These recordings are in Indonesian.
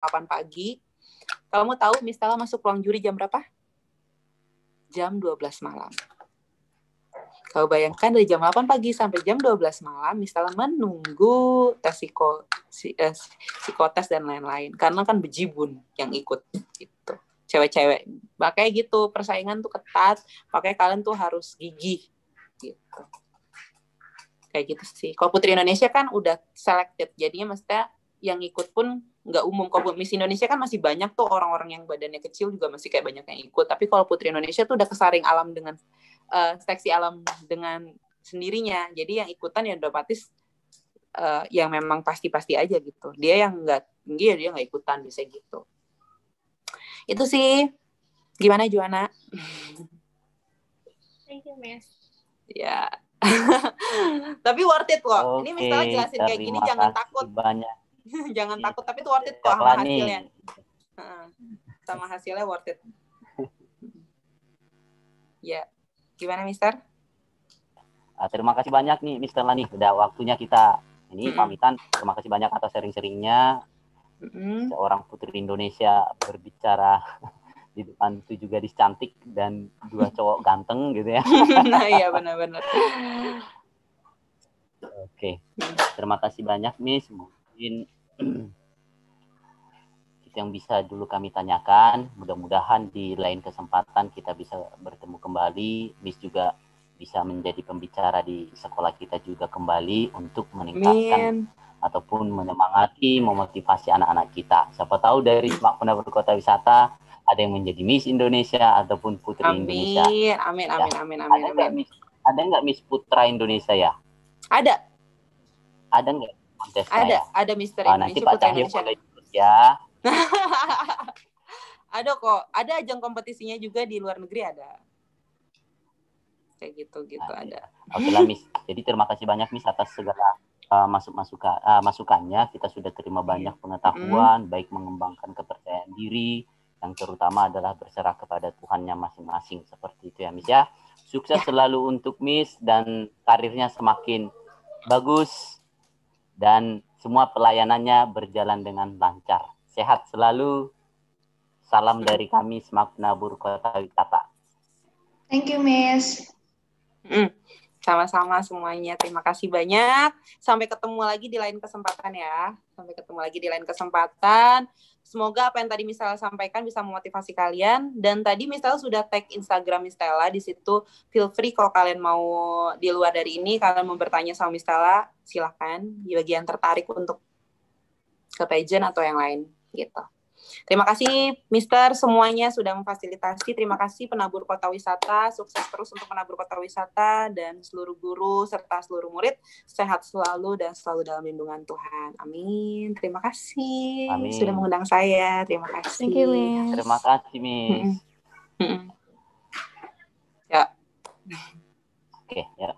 8 pagi. Kamu tahu Miss Stella masuk ruang juri jam berapa? Jam 12 malam. Kau bayangkan dari jam 8 pagi sampai jam 12 malam, Miss Stella menunggu tes psikotes dan lain-lain. Karena kan bejibun yang ikut gitu. Cewek-cewek. Makanya gitu, persaingan tuh ketat. Makanya kalian tuh harus gigih gitu. Kayak gitu sih. Kalau Putri Indonesia kan udah selected. Jadinya maksudnya yang ikut pun nggak umum. Kalau Miss Indonesia kan masih banyak tuh orang-orang yang badannya kecil juga masih kayak banyak yang ikut. Tapi kalau Putri Indonesia tuh udah kesaring alam dengan seleksi alam dengan sendirinya. Jadi yang ikutan ya udah patis yang memang pasti-pasti aja gitu. Dia yang nggak tinggi ya dia nggak ikutan, bisa gitu. Itu sih. Gimana Juana? Thank you, Miss. Ya. Tapi worth it kok. Ini misalnya jelasin kayak gini jangan takut. Banyak. Jangan takut, tapi itu worth it kok sama hasilnya. Sama hasilnya worth it. Ya. Gimana, Mister? Terima kasih banyak nih, Mister Lani. Udah waktunya kita ini pamitan. Terima kasih banyak atas sharing-sharingnya. Seorang putri Indonesia berbicara di depan 7 gadis cantik dan 2 cowok ganteng gitu ya. Nah, iya benar-benar. Oke. Terima kasih banyak, Miss. Mungkin itu yang bisa dulu kami tanyakan. Mudah-mudahan di lain kesempatan kita bisa bertemu kembali. Miss juga bisa menjadi pembicara di sekolah kita juga kembali untuk meningkatkan ataupun menyemangati, memotivasi anak-anak kita. Siapa tahu dari Semak Penabur Kota Wisata ada yang menjadi Miss Indonesia ataupun Putri Indonesia. Amin. Ada nggak Miss Putra Indonesia ya? Ada. Ada nggak kontesnya? Ada Mister Indonesia. Nanti Pak Cahyo boleh ikut ya. Ada kok. Ada ajang kompetisinya juga di luar negeri ada. Kayak gitu ada. Oke lah Miss. Jadi terima kasih banyak Miss atas segala masukannya. Kita sudah terima banyak pengetahuan, baik mengembangkan kepercayaan diri, yang terutama adalah berserah kepada Tuhannya masing-masing. Seperti itu ya Miss ya. Sukses selalu untuk Miss dan karirnya semakin bagus dan semua pelayanannya berjalan dengan lancar. Sehat selalu. Salam dari kami Semak Penabur Kota Wisata. Thank you Miss. Sama-sama semuanya. Terima kasih banyak. Sampai ketemu lagi di lain kesempatan ya. Semoga apa yang tadi Miss Stella sampaikan bisa memotivasi kalian. Dan tadi Miss Stella sudah tag Instagram Miss Stella. Di situ feel free kalau kalian mau di luar dari ini, kalian mau bertanya sama Miss Stella, silahkan. Bagi yang tertarik untuk ke pageant atau yang lain gitu. Terima kasih Mister semuanya sudah memfasilitasi. Terima kasih Penabur Kota Wisata. Sukses terus untuk Penabur Kota Wisata dan seluruh guru serta seluruh murid. Sehat selalu dan selalu dalam lindungan Tuhan. Amin. Terima kasih. Amin. Sudah mengundang saya. Terima kasih. Thank you, Miss. Terima kasih, Miss. Ya. Oke, ya.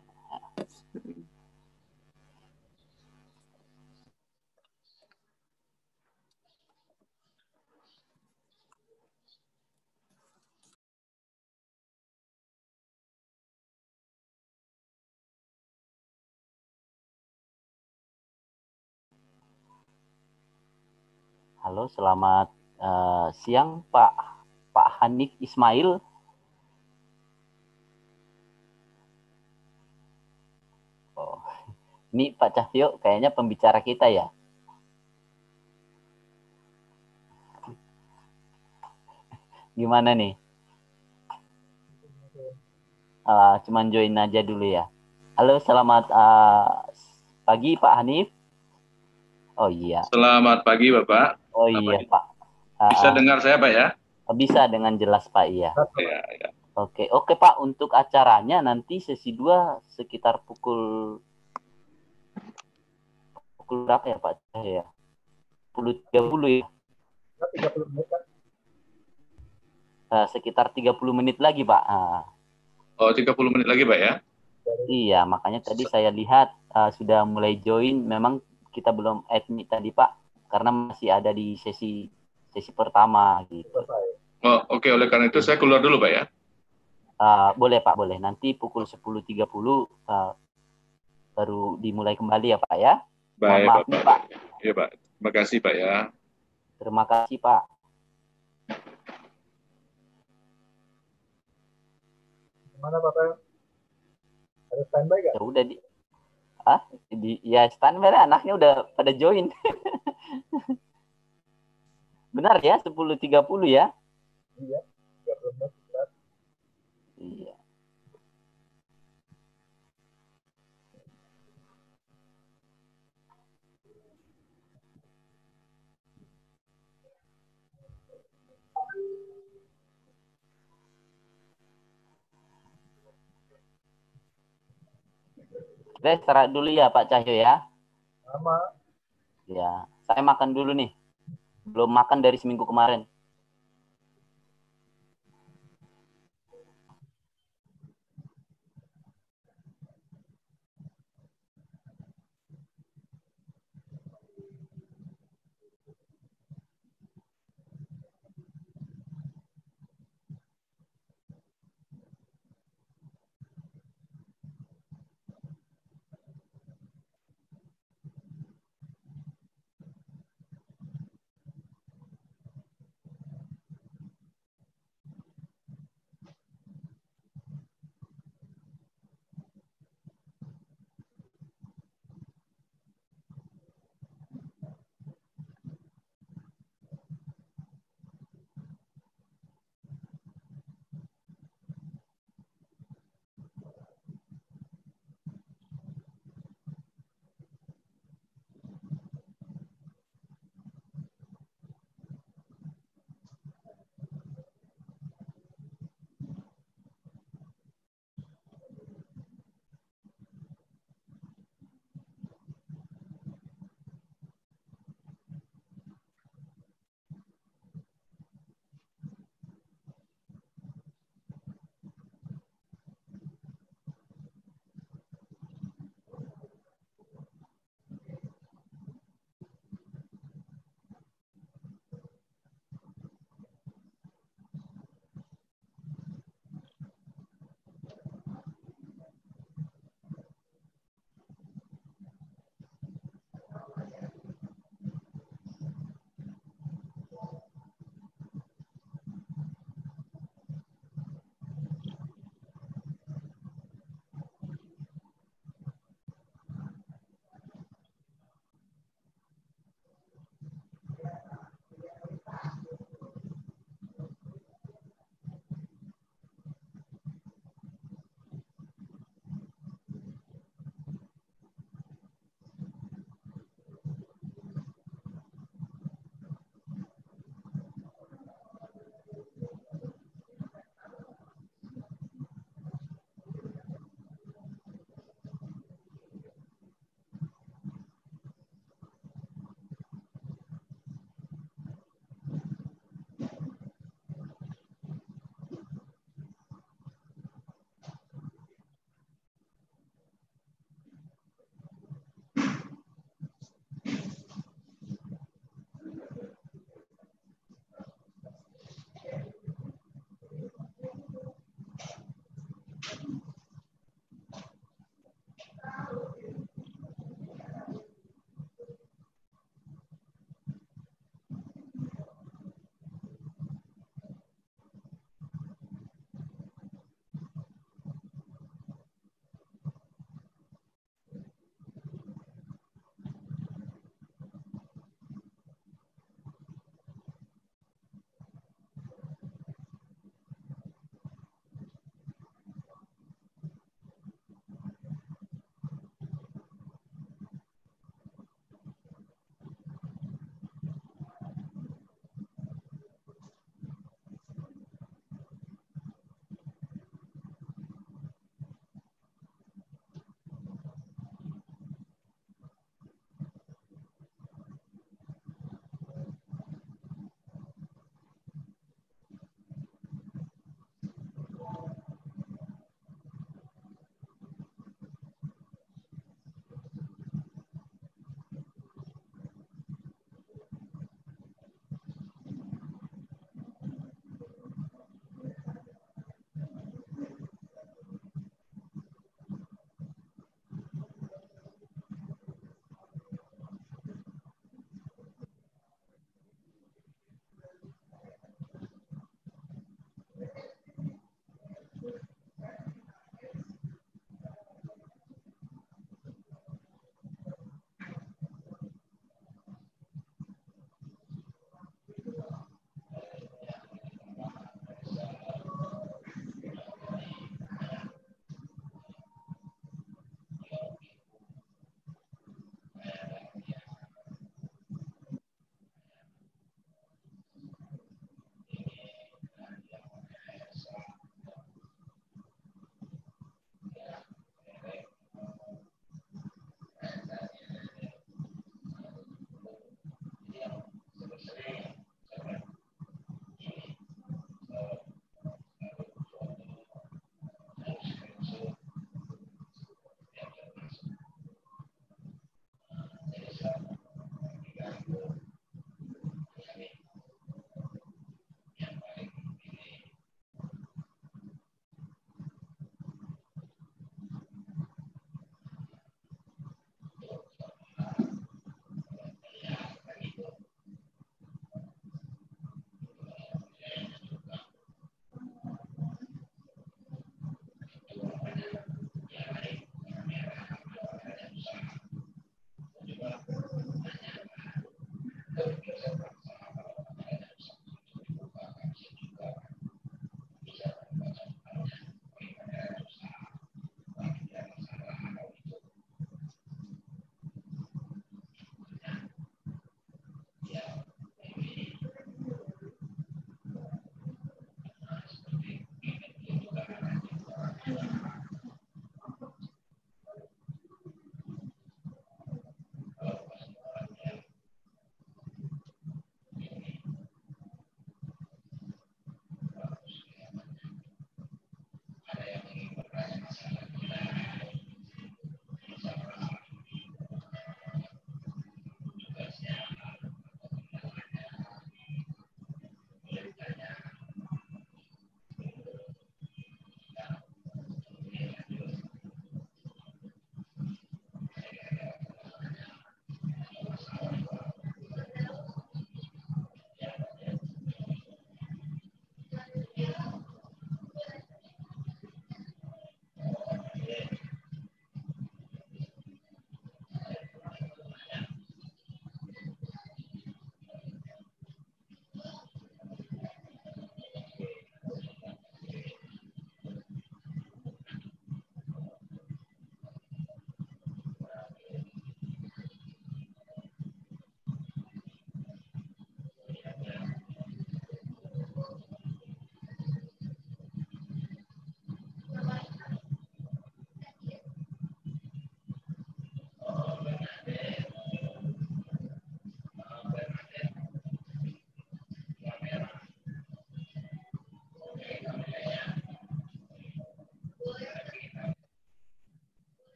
Halo, selamat siang Pak Hanif Ismail. Oh, ini Pak Cahyo kayaknya pembicara kita ya. Gimana nih? Cuman join aja dulu ya. Halo, selamat pagi Pak Hanif. Oh iya. Selamat pagi Bapak. Oh iya Pak. Bisa dengar saya Pak ya? Bisa dengan jelas Pak, iya. Ya. Oke Pak, untuk acaranya nanti sesi 2 sekitar pukul berapa ya Pak? Ya. 10.30 ya? 30 menit kan? Sekitar 30 menit lagi Pak. Oh 30 menit lagi Pak ya? Iya, makanya tadi saya lihat sudah mulai join. Memang kita belum admit tadi Pak, karena masih ada di sesi pertama gitu. Oh oke, oleh karena itu saya keluar dulu Pak ya? Boleh Pak, boleh. Nanti pukul 10.30 baru dimulai kembali ya Pak ya. Baik Bapak. Iya Pak, terima kasih Pak ya. Terima kasih, Pak. Gimana Bapak? Harus standby nggak? Ya udah ya standby lah, anaknya udah pada join. Benar ya, 10.30 ya? Iya, 30 menit. Iya. Kita istirahat dulu ya Pak Cahyo ya. Sama. Ya, saya makan dulu nih. Belum makan dari seminggu kemarin.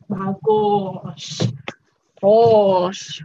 Bagus. Terus.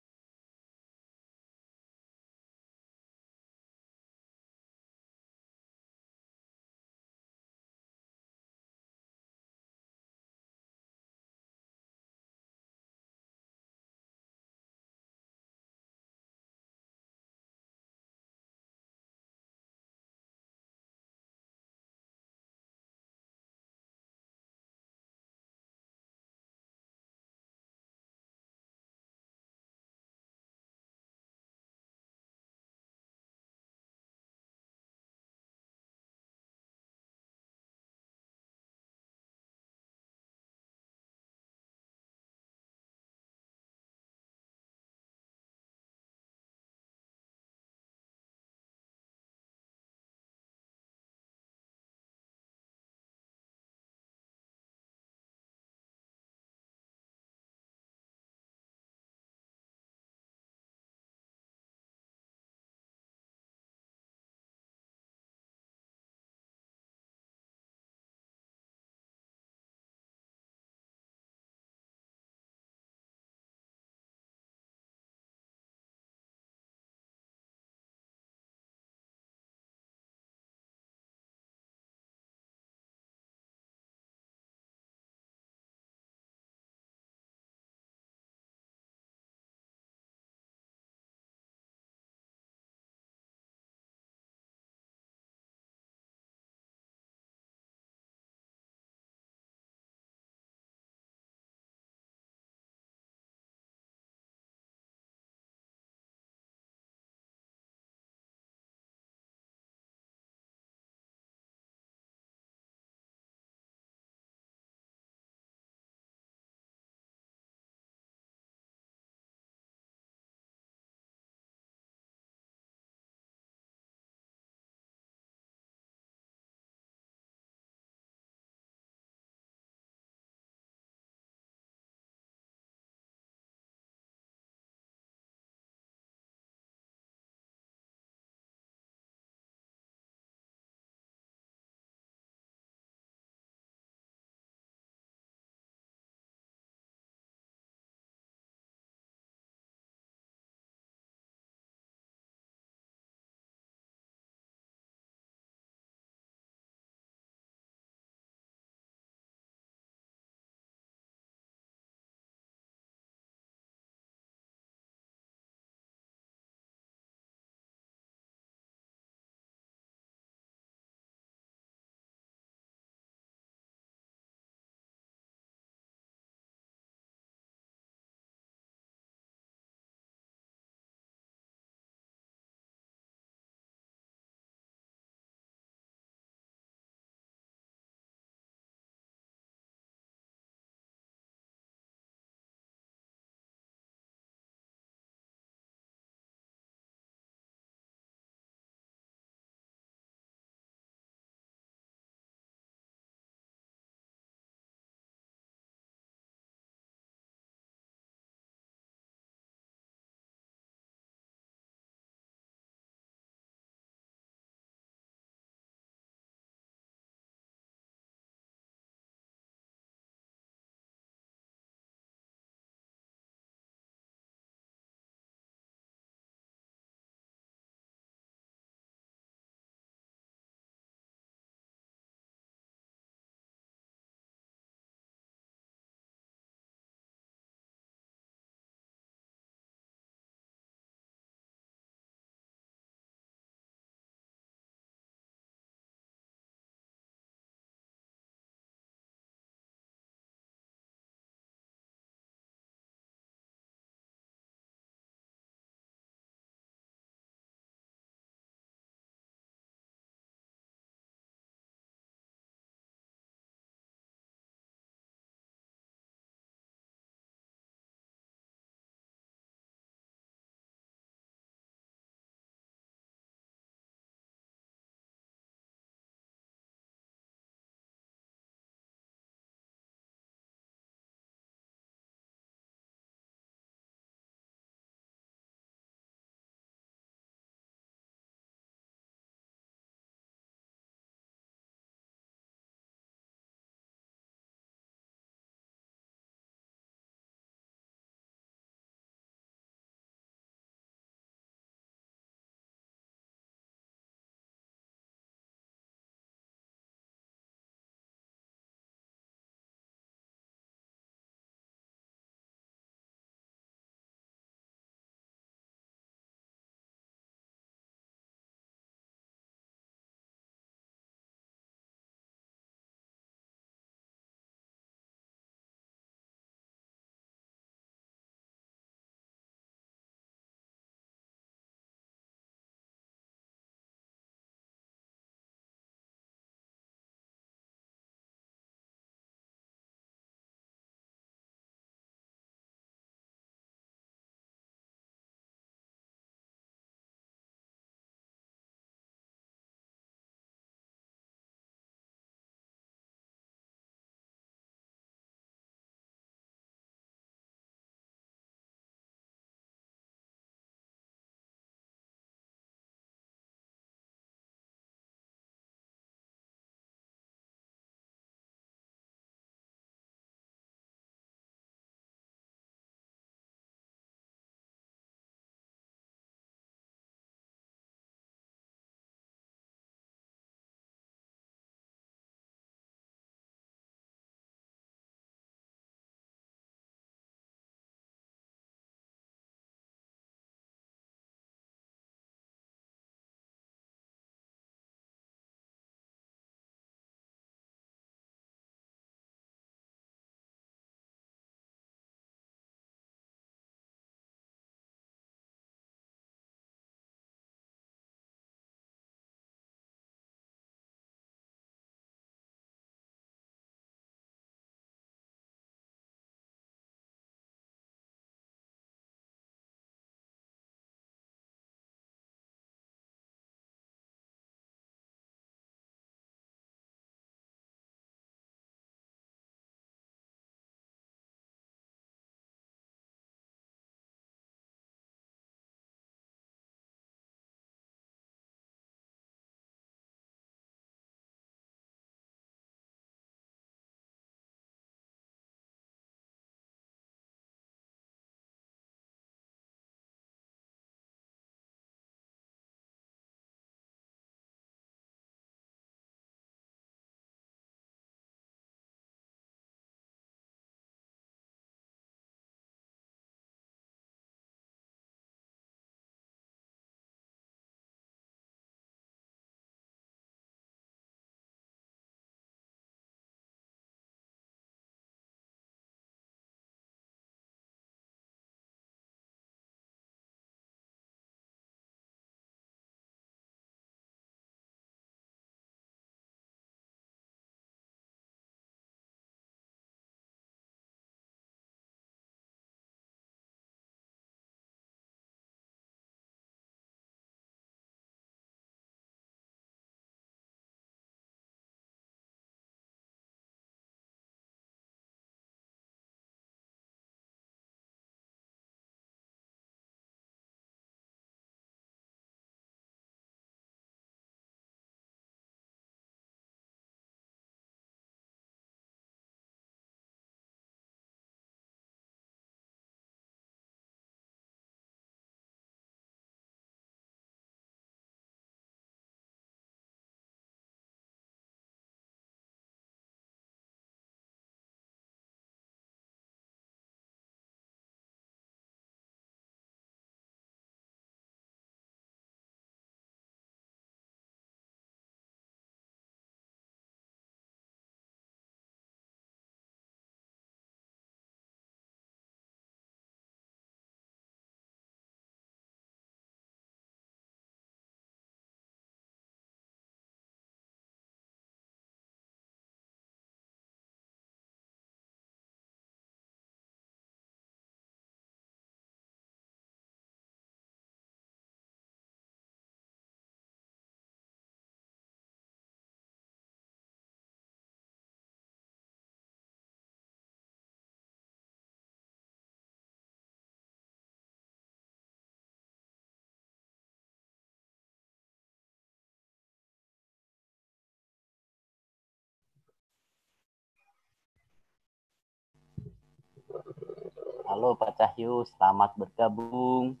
Halo Pak Cahyo, selamat bergabung.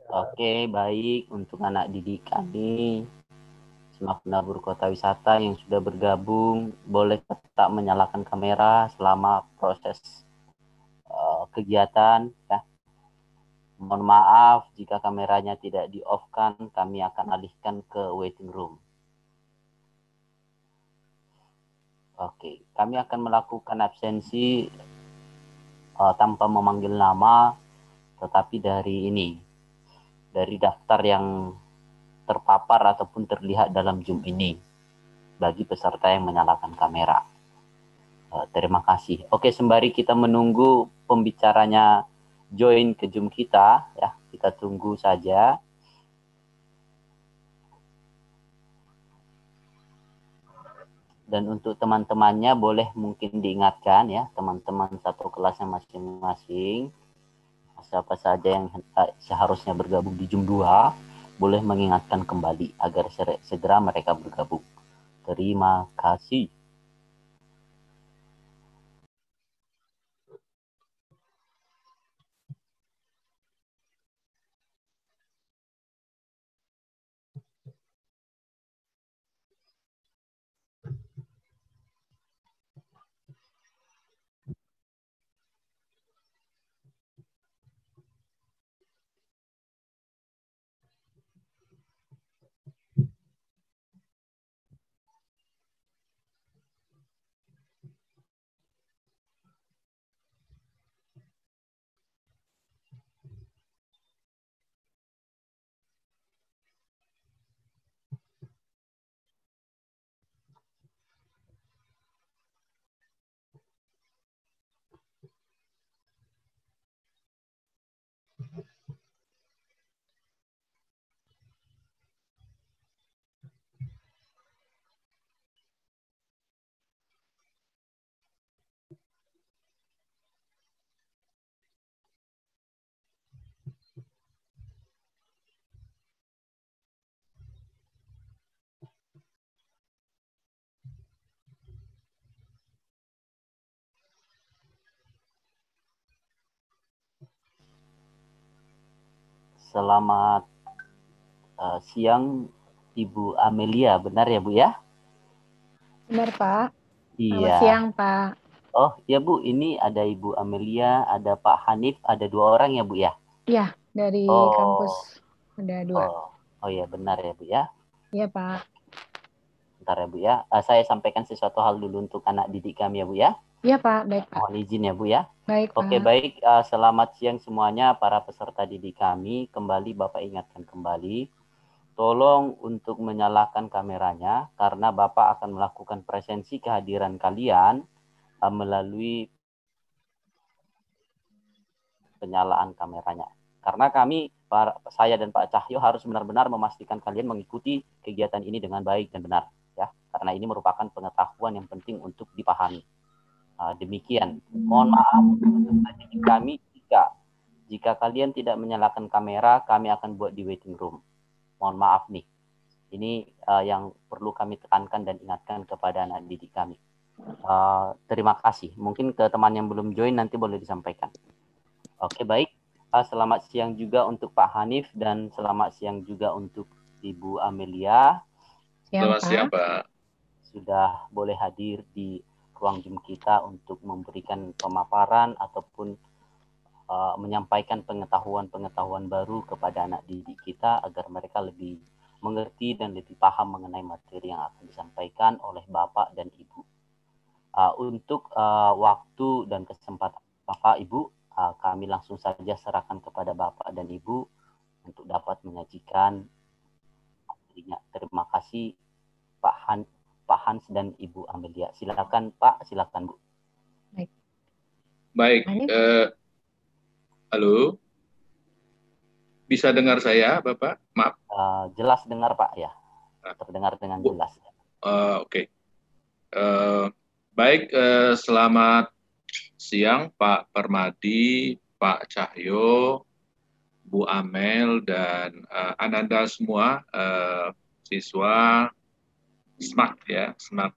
Oke, baik. Untuk anak didik kami, Semak Penabur Kota Wisata yang sudah bergabung, boleh tetap menyalakan kamera selama proses kegiatan. Ya. Mohon maaf jika kameranya tidak di-off-kan, kami akan alihkan ke waiting room. Oke, kami akan melakukan absensi tanpa memanggil nama, tetapi dari daftar yang terpapar ataupun terlihat dalam Zoom ini bagi peserta yang menyalakan kamera. Terima kasih. Oke, sembari kita menunggu pembicaranya join ke Zoom kita, ya, kita tunggu saja. Dan untuk teman-temannya boleh mungkin diingatkan ya, teman-teman satu kelasnya masing-masing, siapa saja yang seharusnya bergabung di Zoom 2, boleh mengingatkan kembali agar segera mereka bergabung. Terima kasih. Selamat siang Ibu Amelia, benar ya Bu ya? Benar Pak. Iya. Selamat siang Pak. Oh iya Bu, ini ada Ibu Amelia, ada Pak Hanif, ada 2 orang ya Bu ya? Iya, dari kampus ada 2. Oh iya benar ya Bu ya? Iya Pak. Bentar ya Bu ya, saya sampaikan sesuatu hal dulu untuk anak didik kami ya Bu ya? Iya Pak, baik Pak. Mohon izin ya Bu ya? Baik Pak. Oke baik, selamat siang semuanya para peserta didik kami. Kembali Bapak ingatkan kembali, tolong untuk menyalakan kameranya karena Bapak akan melakukan presensi kehadiran kalian melalui penyalaan kameranya. Karena saya dan Pak Cahyo harus benar-benar memastikan kalian mengikuti kegiatan ini dengan baik dan benar, ya. Karena ini merupakan pengetahuan yang penting untuk dipahami. Demikian. Mohon maaf peserta didik kami jika kalian tidak menyalakan kamera, kami akan buat di waiting room. Mohon maaf nih. Ini yang perlu kami tekankan dan ingatkan kepada anak didik kami. Terima kasih. Mungkin ke teman yang belum join nanti boleh disampaikan. Oke, baik. Selamat siang juga untuk Pak Hanif dan selamat siang juga untuk Ibu Amelia. Selamat siang, Pak. Sudah boleh hadir di ruang Zoom kita untuk memberikan pemaparan ataupun menyampaikan pengetahuan-pengetahuan baru kepada anak didik kita agar mereka lebih mengerti dan lebih paham mengenai materi yang akan disampaikan oleh Bapak dan Ibu. Untuk waktu dan kesempatan Bapak Ibu, kami langsung saja serahkan kepada Bapak dan Ibu untuk dapat menyajikan materinya. Terima kasih Pak Hans dan Ibu Amelia. Silakan Pak, silakan Bu. Baik. Halo. Bisa dengar saya, Bapak? Maaf. Jelas dengar Pak ya. Terdengar dengan jelas. Oke. Baik, selamat siang Pak Permadi, Pak Cahyo, Bu Amel, dan Ananda semua, siswa SMAK ya, SMAK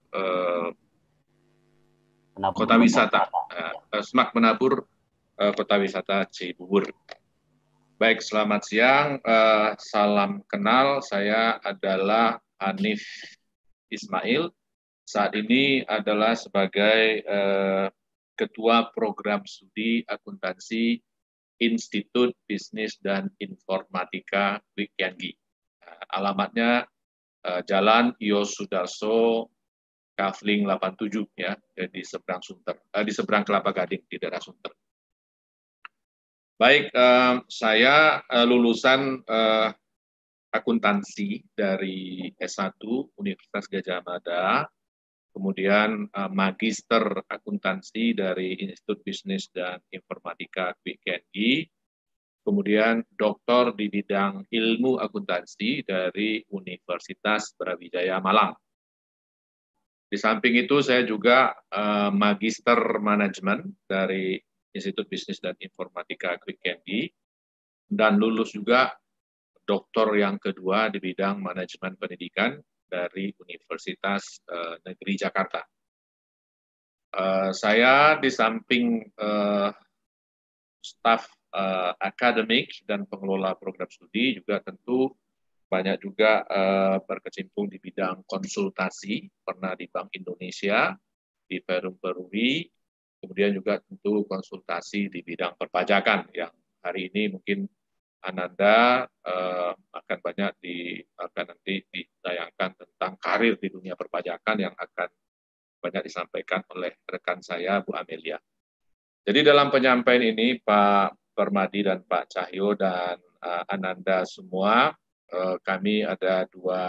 Penabur Kota Wisata. Ya. Semak Menabur Kota Wisata Cibubur. Baik, selamat siang. Salam kenal, saya adalah Hanif Ismail. Saat ini adalah sebagai Ketua Program Studi Akuntansi Institut Bisnis dan Informatika Kwik Kian Gi. Alamatnya Jalan Yos Sudarso, Kafling 87 ya, di seberang Sunter, di seberang Kelapa Gading di daerah Sunter. Baik, saya lulusan akuntansi dari S1 Universitas Gadjah Mada, kemudian magister akuntansi dari Institut Bisnis dan Informatika Kwik Kian Gi, kemudian doktor di bidang ilmu akuntansi dari Universitas Brawijaya Malang. Di samping itu saya juga magister manajemen dari Institut Bisnis dan Informatika Kwik Kian Gi, dan lulus juga doktor yang kedua di bidang manajemen pendidikan dari Universitas Negeri Jakarta. Saya di samping staf akademik dan pengelola program studi juga tentu banyak juga berkecimpung di bidang konsultasi, pernah di Bank Indonesia, di Perum Peruri, kemudian juga tentu konsultasi di bidang perpajakan yang hari ini mungkin Ananda akan banyak akan nanti ditayangkan tentang karir di dunia perpajakan yang akan banyak disampaikan oleh rekan saya Bu Amelia. Jadi dalam penyampaian ini Pak Permadi dan Pak Cahyo dan Ananda semua, kami ada dua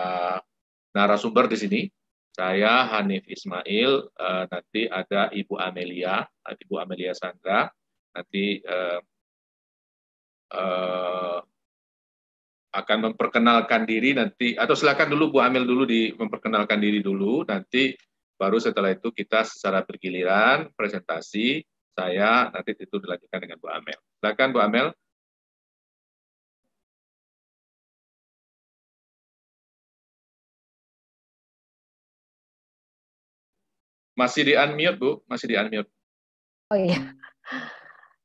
narasumber di sini. Saya Hanif Ismail, nanti ada Ibu Amelia Sandra, nanti akan memperkenalkan diri nanti, atau silakan dulu Bu Amel dulu memperkenalkan diri dulu, nanti baru setelah itu kita secara bergiliran presentasi, saya nanti itu dilanjutkan dengan Bu Amel. Silakan Bu Amel. Masih di-unmute, Bu. Masih di-unmute. Oh iya.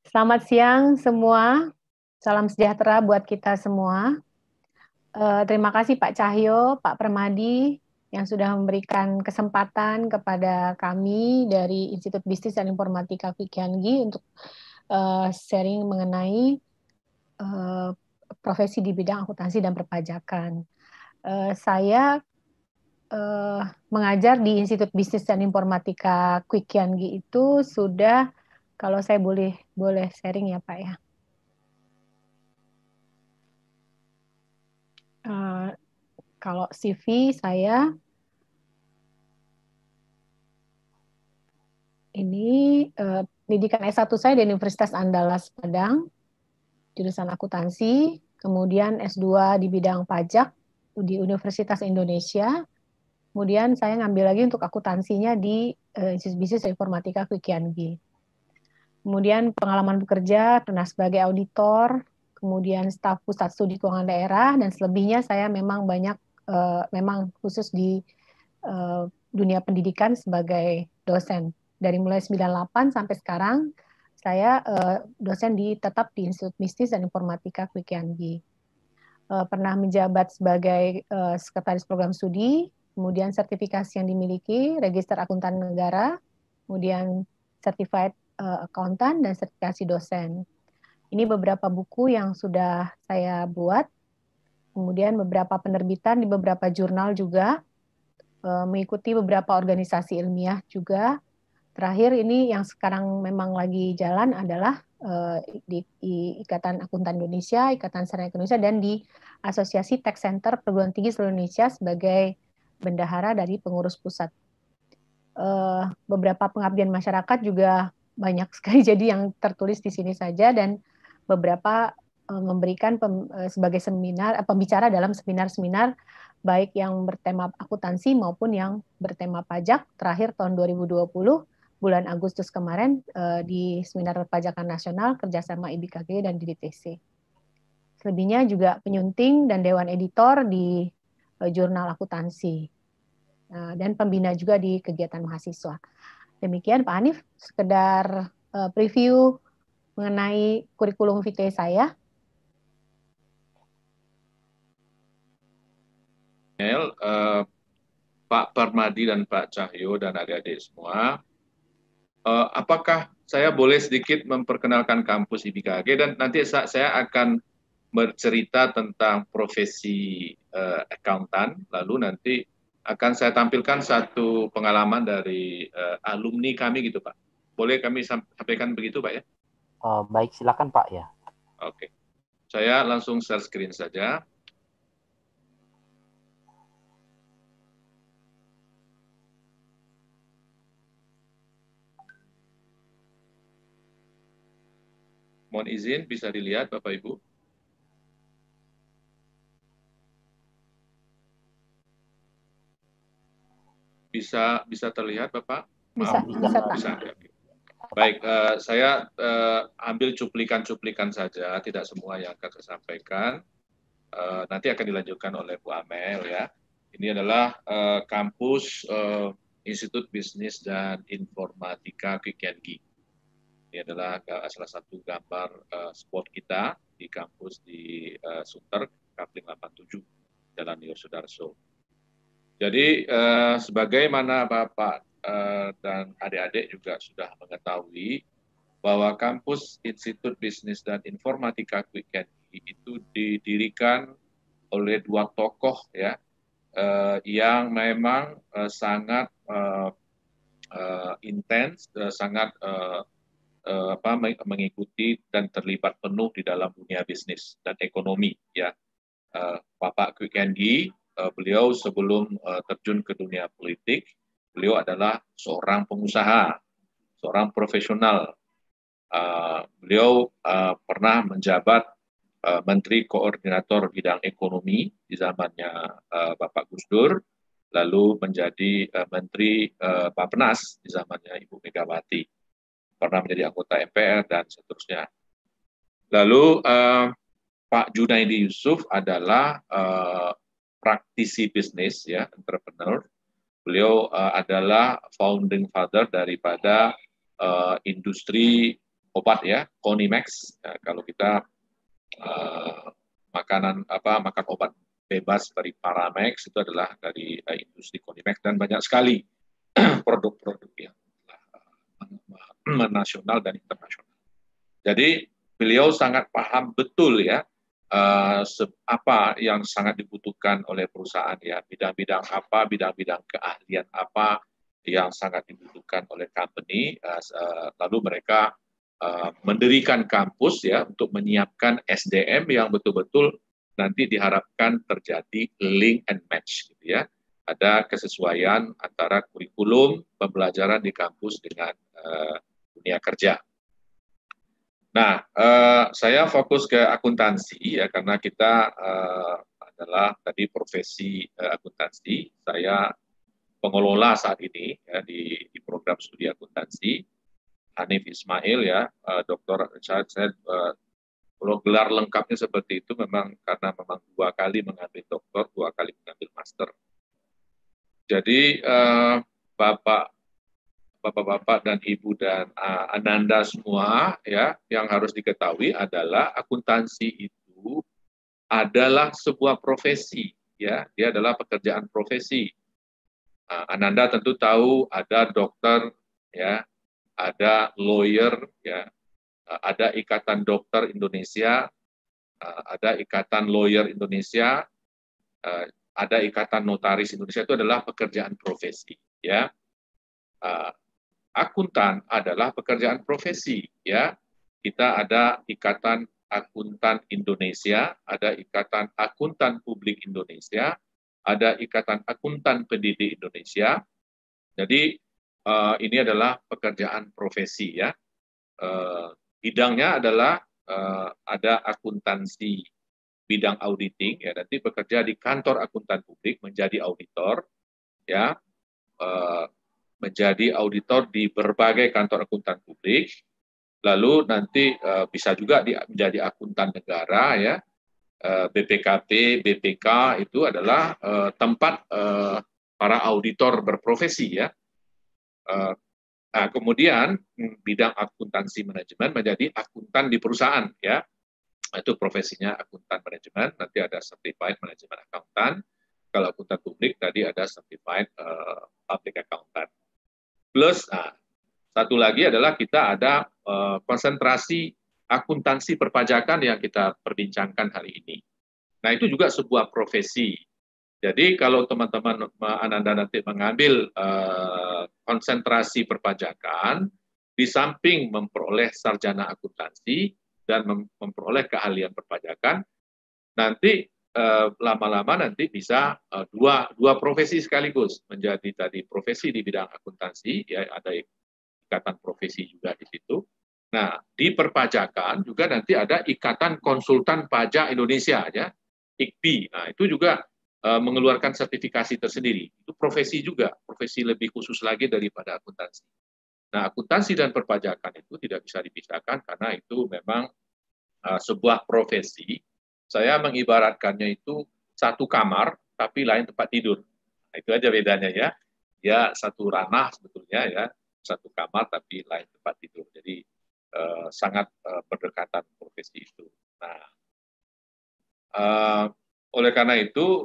Selamat siang semua. Salam sejahtera buat kita semua. Terima kasih Pak Cahyo, Pak Permadi, yang sudah memberikan kesempatan kepada kami dari Institut Bisnis dan Informatika Kwik Kian Gi untuk sharing mengenai profesi di bidang akuntansi dan perpajakan. Saya mengajar di Institut Bisnis dan Informatika Kwik Kian Gi itu sudah, kalau saya boleh sharing ya Pak ya. Kalau CV saya ini pendidikan S1 saya di Universitas Andalas Padang, jurusan akuntansi, kemudian S2 di bidang pajak di Universitas Indonesia. Kemudian saya ngambil lagi untuk akuntansinya di Institut Bisnis dan Informatika Kwik Kian Gi. Kemudian pengalaman bekerja pernah sebagai auditor, kemudian staf pusat studi keuangan daerah, dan selebihnya saya memang banyak memang khusus di dunia pendidikan sebagai dosen. Dari mulai 98 sampai sekarang saya dosen tetap di Institut Bisnis dan Informatika Kwik Kian Gi. Pernah menjabat sebagai sekretaris program studi, kemudian sertifikasi yang dimiliki, Register Akuntan Negara, kemudian Certified Accountant, dan sertifikasi dosen. Ini beberapa buku yang sudah saya buat, kemudian beberapa penerbitan di beberapa jurnal juga, mengikuti beberapa organisasi ilmiah juga. Terakhir ini yang sekarang memang lagi jalan adalah di Ikatan Akuntan Indonesia, Ikatan Sarjana Indonesia, dan di Asosiasi Tax Center Perguruan Tinggi Seluruh Indonesia sebagai bendahara dari pengurus pusat. Beberapa pengabdian masyarakat juga banyak sekali, jadi yang tertulis di sini saja, dan beberapa memberikan sebagai seminar, pembicara dalam seminar-seminar baik yang bertema akuntansi maupun yang bertema pajak. Terakhir tahun 2020 bulan Agustus kemarin di Seminar Perpajakan Nasional kerjasama IBKG dan DDTC. Selebihnya juga penyunting dan dewan editor di jurnal akuntansi, dan pembina juga di kegiatan mahasiswa. Demikian Pak Hanif, sekedar preview mengenai kurikulum vitae saya. Pak Parmadi dan Pak Cahyo dan adik-adik semua, apakah saya boleh sedikit memperkenalkan kampus IBKG dan nanti saya akan bercerita tentang profesi akuntan, lalu nanti akan saya tampilkan satu pengalaman dari alumni kami gitu Pak. Boleh kami sampaikan begitu Pak ya? Baik, silakan Pak ya. Oke, saya langsung share screen saja. Mohon izin bisa dilihat Bapak Ibu. Bisa terlihat Bapak? Bisa, bisa Pak. Bisa. Baik, saya ambil cuplikan-cuplikan saja, tidak semua yang akan saya sampaikan. Nanti akan dilanjutkan oleh Bu Amel ya. Ini adalah kampus Institut Bisnis dan Informatika Quick&Gi. Ini adalah salah satu gambar spot kita di kampus di Sunter, Kapling 87, Jalan Yosudarso. Jadi sebagaimana Bapak dan adik-adik juga sudah mengetahui bahwa kampus Institut Bisnis dan Informatika Quick&Gi itu didirikan oleh dua tokoh ya yang memang sangat intens, sangat mengikuti dan terlibat penuh di dalam dunia bisnis dan ekonomi ya. Bapak Quick&Gi, beliau sebelum terjun ke dunia politik, beliau adalah seorang pengusaha, seorang profesional. Beliau pernah menjabat Menteri Koordinator Bidang Ekonomi di zamannya Bapak Gus Dur, lalu menjadi Menteri Bappenas di zamannya Ibu Megawati, pernah menjadi anggota MPR dan seterusnya. Lalu Pak Junaidi Yusuf adalah praktisi bisnis ya, entrepreneur. Beliau adalah founding father daripada industri obat ya, Konimax. Ya, kalau kita makan obat bebas dari Paramex itu adalah dari industri Konimax dan banyak sekali produk-produk yang nasional dan internasional. Jadi beliau sangat paham betul ya apa yang sangat dibutuhkan oleh perusahaan ya, bidang-bidang apa, bidang-bidang keahlian apa yang sangat dibutuhkan oleh company, lalu mereka mendirikan kampus ya untuk menyiapkan SDM yang betul-betul nanti diharapkan terjadi link and match gitu ya. Ada kesesuaian antara kurikulum pembelajaran di kampus dengan dunia kerja. Nah, saya fokus ke akuntansi ya karena kita adalah tadi profesi akuntansi. Saya pengelola saat ini ya di program studi akuntansi. Hanif Ismail ya, doktor. Saya kalau gelar lengkapnya seperti itu memang karena memang 2 kali mengambil doktor, 2 kali mengambil master. Jadi Bapak-bapak dan Ibu dan Ananda semua ya, yang harus diketahui adalah akuntansi itu adalah sebuah profesi ya, dia adalah pekerjaan profesi. Ananda tentu tahu ada dokter ya, ada lawyer ya, ada Ikatan Dokter Indonesia, ada Ikatan Lawyer Indonesia, ada Ikatan Notaris Indonesia, itu adalah pekerjaan profesi ya. Akuntan adalah pekerjaan profesi ya. Kita ada Ikatan Akuntan Indonesia, ada Ikatan Akuntan Publik Indonesia, ada Ikatan Akuntan Pendidik Indonesia. Jadi ini adalah pekerjaan profesi ya. Bidangnya adalah ada akuntansi bidang auditing ya, nanti bekerja di kantor akuntan publik menjadi auditor ya. Menjadi auditor di berbagai kantor akuntan publik, lalu nanti bisa juga menjadi akuntan negara ya, BPKP, BPK itu adalah tempat para auditor berprofesi ya. Nah, kemudian bidang akuntansi manajemen menjadi akuntan di perusahaan, ya. Itu profesinya akuntan manajemen. Nanti ada certified manajemen accountant. Kalau akuntan publik tadi ada certified public accountant. Plus, satu lagi adalah kita ada konsentrasi akuntansi perpajakan yang kita perbincangkan hari ini. Nah, itu juga sebuah profesi. Jadi kalau teman-teman Ananda nanti mengambil konsentrasi perpajakan, di samping memperoleh sarjana akuntansi dan memperoleh keahlian perpajakan, nanti lama-lama nanti bisa dua profesi sekaligus, menjadi tadi profesi di bidang akuntansi, ya ada ikatan profesi juga di situ. Nah, di perpajakan juga nanti ada Ikatan Konsultan Pajak Indonesia, ya, IKPI. Nah, itu juga mengeluarkan sertifikasi tersendiri. Itu profesi juga, profesi lebih khusus lagi daripada akuntansi. Nah, akuntansi dan perpajakan itu tidak bisa dipisahkan karena itu memang sebuah profesi. Saya mengibaratkannya itu satu kamar tapi lain tempat tidur. Nah, itu aja bedanya, ya. Ya, satu ranah sebetulnya, ya, satu kamar tapi lain tempat tidur. Jadi sangat berdekatan profesi itu. Nah, oleh karena itu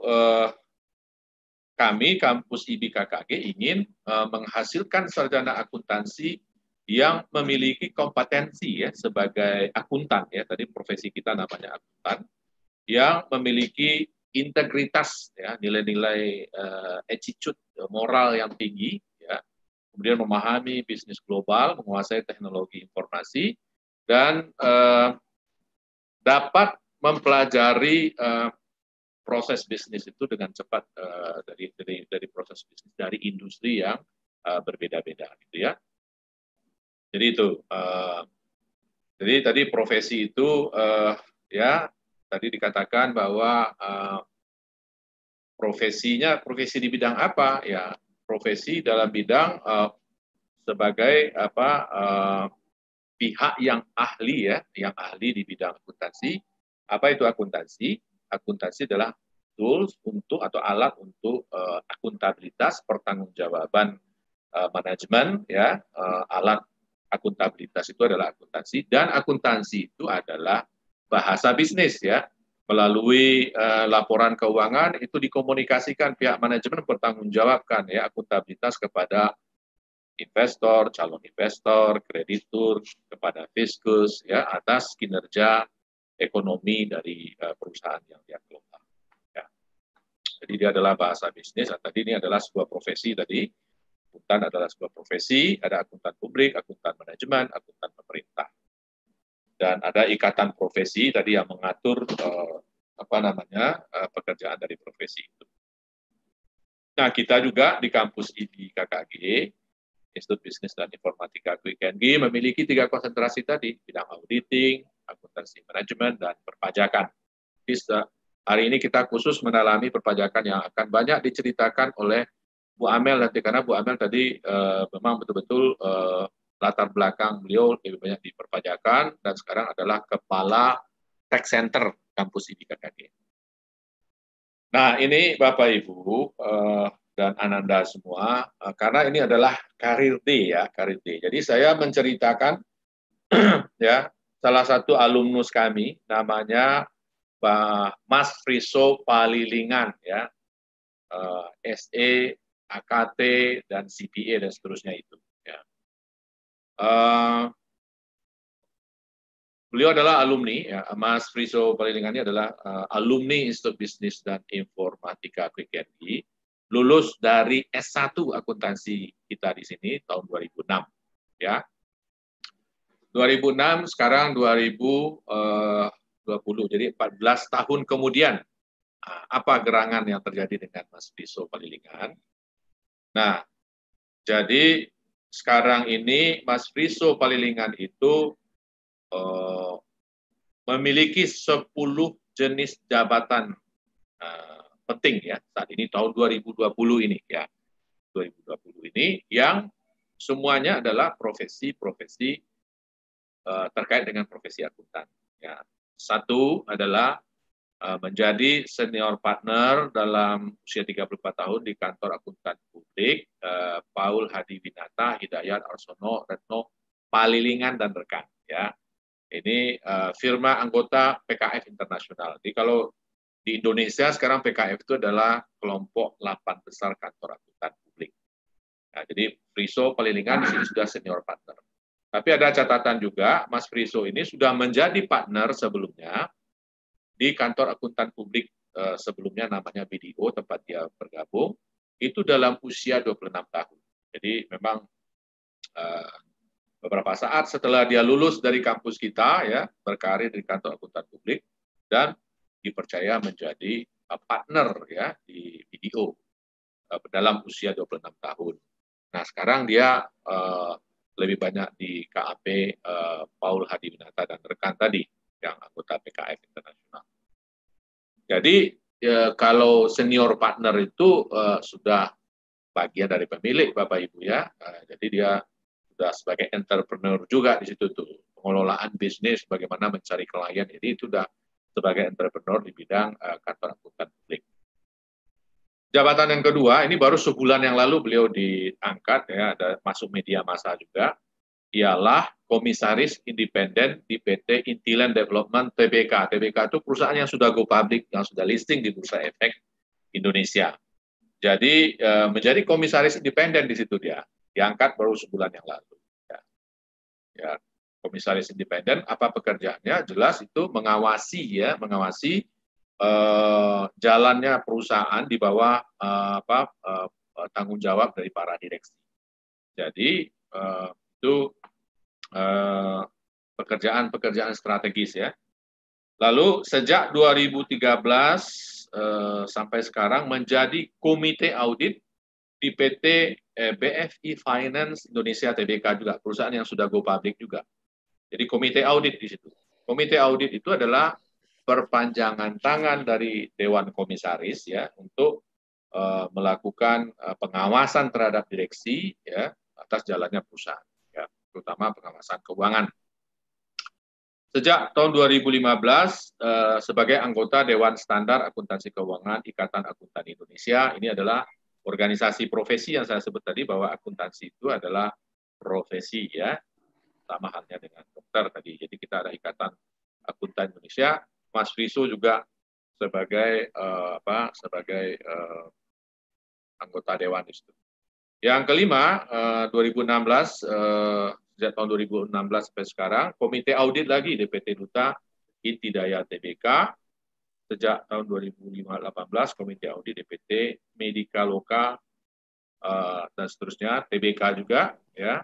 kami kampus IBKKG ingin menghasilkan sarjana akuntansi yang memiliki kompetensi, ya, sebagai akuntan, ya, tadi profesi kita namanya akuntan, yang memiliki integritas, ya, nilai-nilai attitude moral yang tinggi, ya, kemudian memahami bisnis global, menguasai teknologi informasi, dan dapat mempelajari proses bisnis itu dengan cepat dari proses bisnis dari industri yang berbeda-beda, gitu, ya. Jadi itu. Jadi tadi profesi itu, ya, tadi dikatakan bahwa profesi di bidang apa? Ya, profesi dalam bidang sebagai pihak yang ahli, ya, yang ahli di bidang akuntansi. Apa itu akuntansi? Akuntansi adalah tools untuk atau alat untuk akuntabilitas, pertanggungjawaban manajemen, ya, alat akuntabilitas itu adalah akuntansi, dan akuntansi itu adalah bahasa bisnis, ya. Melalui laporan keuangan itu dikomunikasikan pihak manajemen bertanggungjawabkan, ya, akuntabilitas kepada investor, calon investor, kreditur, kepada fiskus, ya, atas kinerja ekonomi dari perusahaan yang dia kelola. Ya. Jadi dia adalah bahasa bisnis. Tadi ini adalah sebuah profesi tadi. Akuntan adalah sebuah profesi, ada akuntan publik, akuntan manajemen, akuntan pemerintah. Dan ada ikatan profesi tadi yang mengatur pekerjaan dari profesi itu. Nah, kita juga di kampus IBKKG, Institut Bisnis dan Informatika UIKNG, memiliki 3 konsentrasi tadi, bidang auditing, akuntansi manajemen, dan perpajakan. Hari ini kita khusus mendalami perpajakan yang akan banyak diceritakan oleh Bu Amel nanti, karena Bu Amel tadi memang betul-betul latar belakang beliau lebih banyak di perpajakan, dan sekarang adalah Kepala Tax Center kampus IBKKG. Nah, ini Bapak Ibu dan Ananda semua, karena ini adalah karir D, ya, karir D. Jadi saya menceritakan ya, salah satu alumnus kami namanya Pak Mas Friso Palilingan, ya, SE, AKT, dan CPA dan seterusnya itu, ya. Beliau adalah alumni, ya, Mas Friso Palilingan ini adalah alumni Institut Bisnis dan Informatika UIKNG, lulus dari S1 akuntansi kita di sini tahun 2006, ya. 2006, sekarang 2020, jadi 14 tahun kemudian. Apa gerangan yang terjadi dengan Mas Friso Palilingan? Nah, jadi sekarang ini Mas Friso Palilingan itu memiliki 10 jenis jabatan penting, ya, saat ini tahun 2020 ini, ya. 2020 ini yang semuanya adalah profesi-profesi terkait dengan profesi akuntan, ya. Satu adalah menjadi senior partner dalam usia 34 tahun di kantor akuntan publik Paul Hadi Winata, Hidayat Arsono, Retno, Palilingan dan rekan. Ya, ini firma anggota PKF Internasional. Jadi kalau di Indonesia sekarang PKF itu adalah kelompok 8 besar kantor akuntan publik. Nah, jadi Friso Palilingan di sini sudah senior partner. Tapi ada catatan juga, Mas Friso ini sudah menjadi partner sebelumnya di kantor akuntan publik sebelumnya namanya BDO, tempat dia bergabung, itu dalam usia 26 tahun. Jadi memang beberapa saat setelah dia lulus dari kampus kita, ya, berkarir di kantor akuntan publik dan dipercaya menjadi partner ya di BDO dalam usia 26 tahun. Nah, sekarang dia lebih banyak di KAP Paul Hadi Winata dan rekan tadi yang anggota PKF Internasional. Jadi kalau senior partner itu sudah bagian dari pemilik Bapak Ibu ya. Jadi dia sudah sebagai entrepreneur juga di situ tuh. Pengelolaan bisnis, bagaimana mencari klien. Jadi itu sudah sebagai entrepreneur di bidang kantor akuntan publik. Jabatan yang kedua, ini baru sebulan yang lalu beliau diangkat ya, ada masuk media massa juga, ialah komisaris independen di PT Intiland Development TBK. TBK itu perusahaan yang sudah go public, yang sudah listing di Bursa Efek Indonesia. Jadi menjadi komisaris independen di situ dia, diangkat baru sebulan yang lalu. Ya, komisaris independen, apa pekerjaannya? Jelas itu mengawasi jalannya perusahaan di bawah tanggung jawab dari para direksi. Jadi itu pekerjaan strategis ya. Lalu sejak 2013 sampai sekarang menjadi komite audit di PT BFI Finance Indonesia Tbk juga, perusahaan yang sudah go public juga. Jadi komite audit di situ. Komite audit itu adalah perpanjangan tangan dari Dewan Komisaris ya untuk melakukan pengawasan terhadap direksi ya atas jalannya perusahaan ya, terutama pengawasan keuangan. Sejak tahun 2015 sebagai anggota Dewan Standar Akuntansi Keuangan Ikatan Akuntan Indonesia, ini adalah organisasi profesi yang saya sebut tadi bahwa akuntansi itu adalah profesi ya, sama halnya dengan dokter tadi. Jadi kita ada Ikatan Akuntan Indonesia. Mas Friso juga sebagai anggota dewan itu. Yang kelima, 2016 sejak tahun 2016 sampai sekarang komite audit lagi DPT Duta Intidaya Tbk. Sejak tahun 2018 komite audit DPT Medika Loka dan seterusnya, TBK juga ya.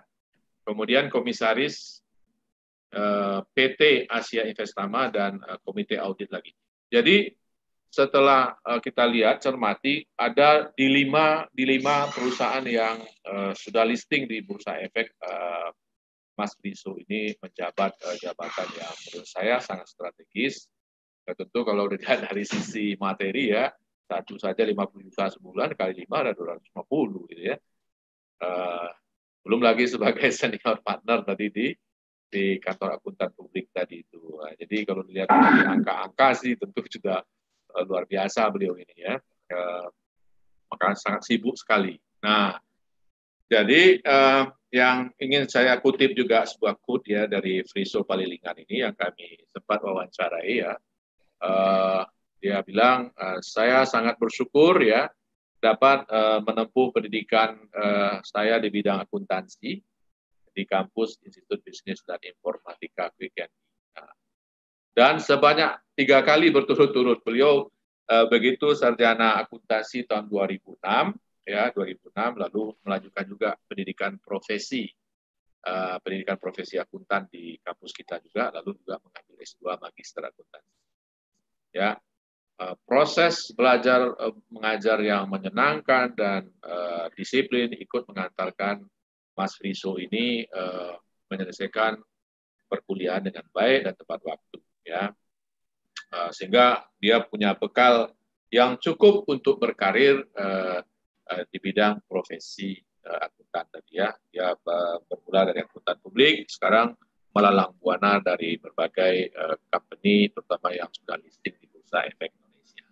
Kemudian komisaris PT Asia Investama dan komite audit lagi. Jadi setelah kita lihat cermati ada di lima perusahaan yang sudah listing di Bursa Efek, Mas Friso ini menjabat jabatan yang menurut saya sangat strategis. Ya, tentu kalau dilihat dari sisi materi ya, satu saja 50 juta sebulan kali 5 ada 250 gitu ya. Belum lagi sebagai senior partner tadi di kantor akuntan publik tadi itu. Nah, jadi kalau dilihat dari angka-angka sih tentu juga luar biasa beliau ini ya. Maka sangat sibuk sekali. Nah, jadi yang ingin saya kutip juga sebuah quote ya dari Friso Palilingan ini yang kami sempat wawancarai ya. Dia bilang, saya sangat bersyukur ya dapat menempuh pendidikan saya di bidang akuntansi di kampus Institut Bisnis dan Informatika Quick&Me. Dan sebanyak 3 kali berturut-turut beliau begitu sarjana akuntansi tahun 2006 ya, 2006 lalu melanjutkan juga pendidikan profesi akuntan di kampus kita juga, lalu juga mengambil S2 magister akuntansi. Ya, proses belajar mengajar yang menyenangkan dan disiplin ikut mengantarkan Mas Friso ini menyelesaikan perkuliahan dengan baik dan tepat waktu ya, sehingga dia punya bekal yang cukup untuk berkarir di bidang profesi akuntan tadi ya. Dia bermula dari akuntan publik, sekarang melalang buana dari berbagai company terutama yang sudah listing di Bursa Efek Indonesia.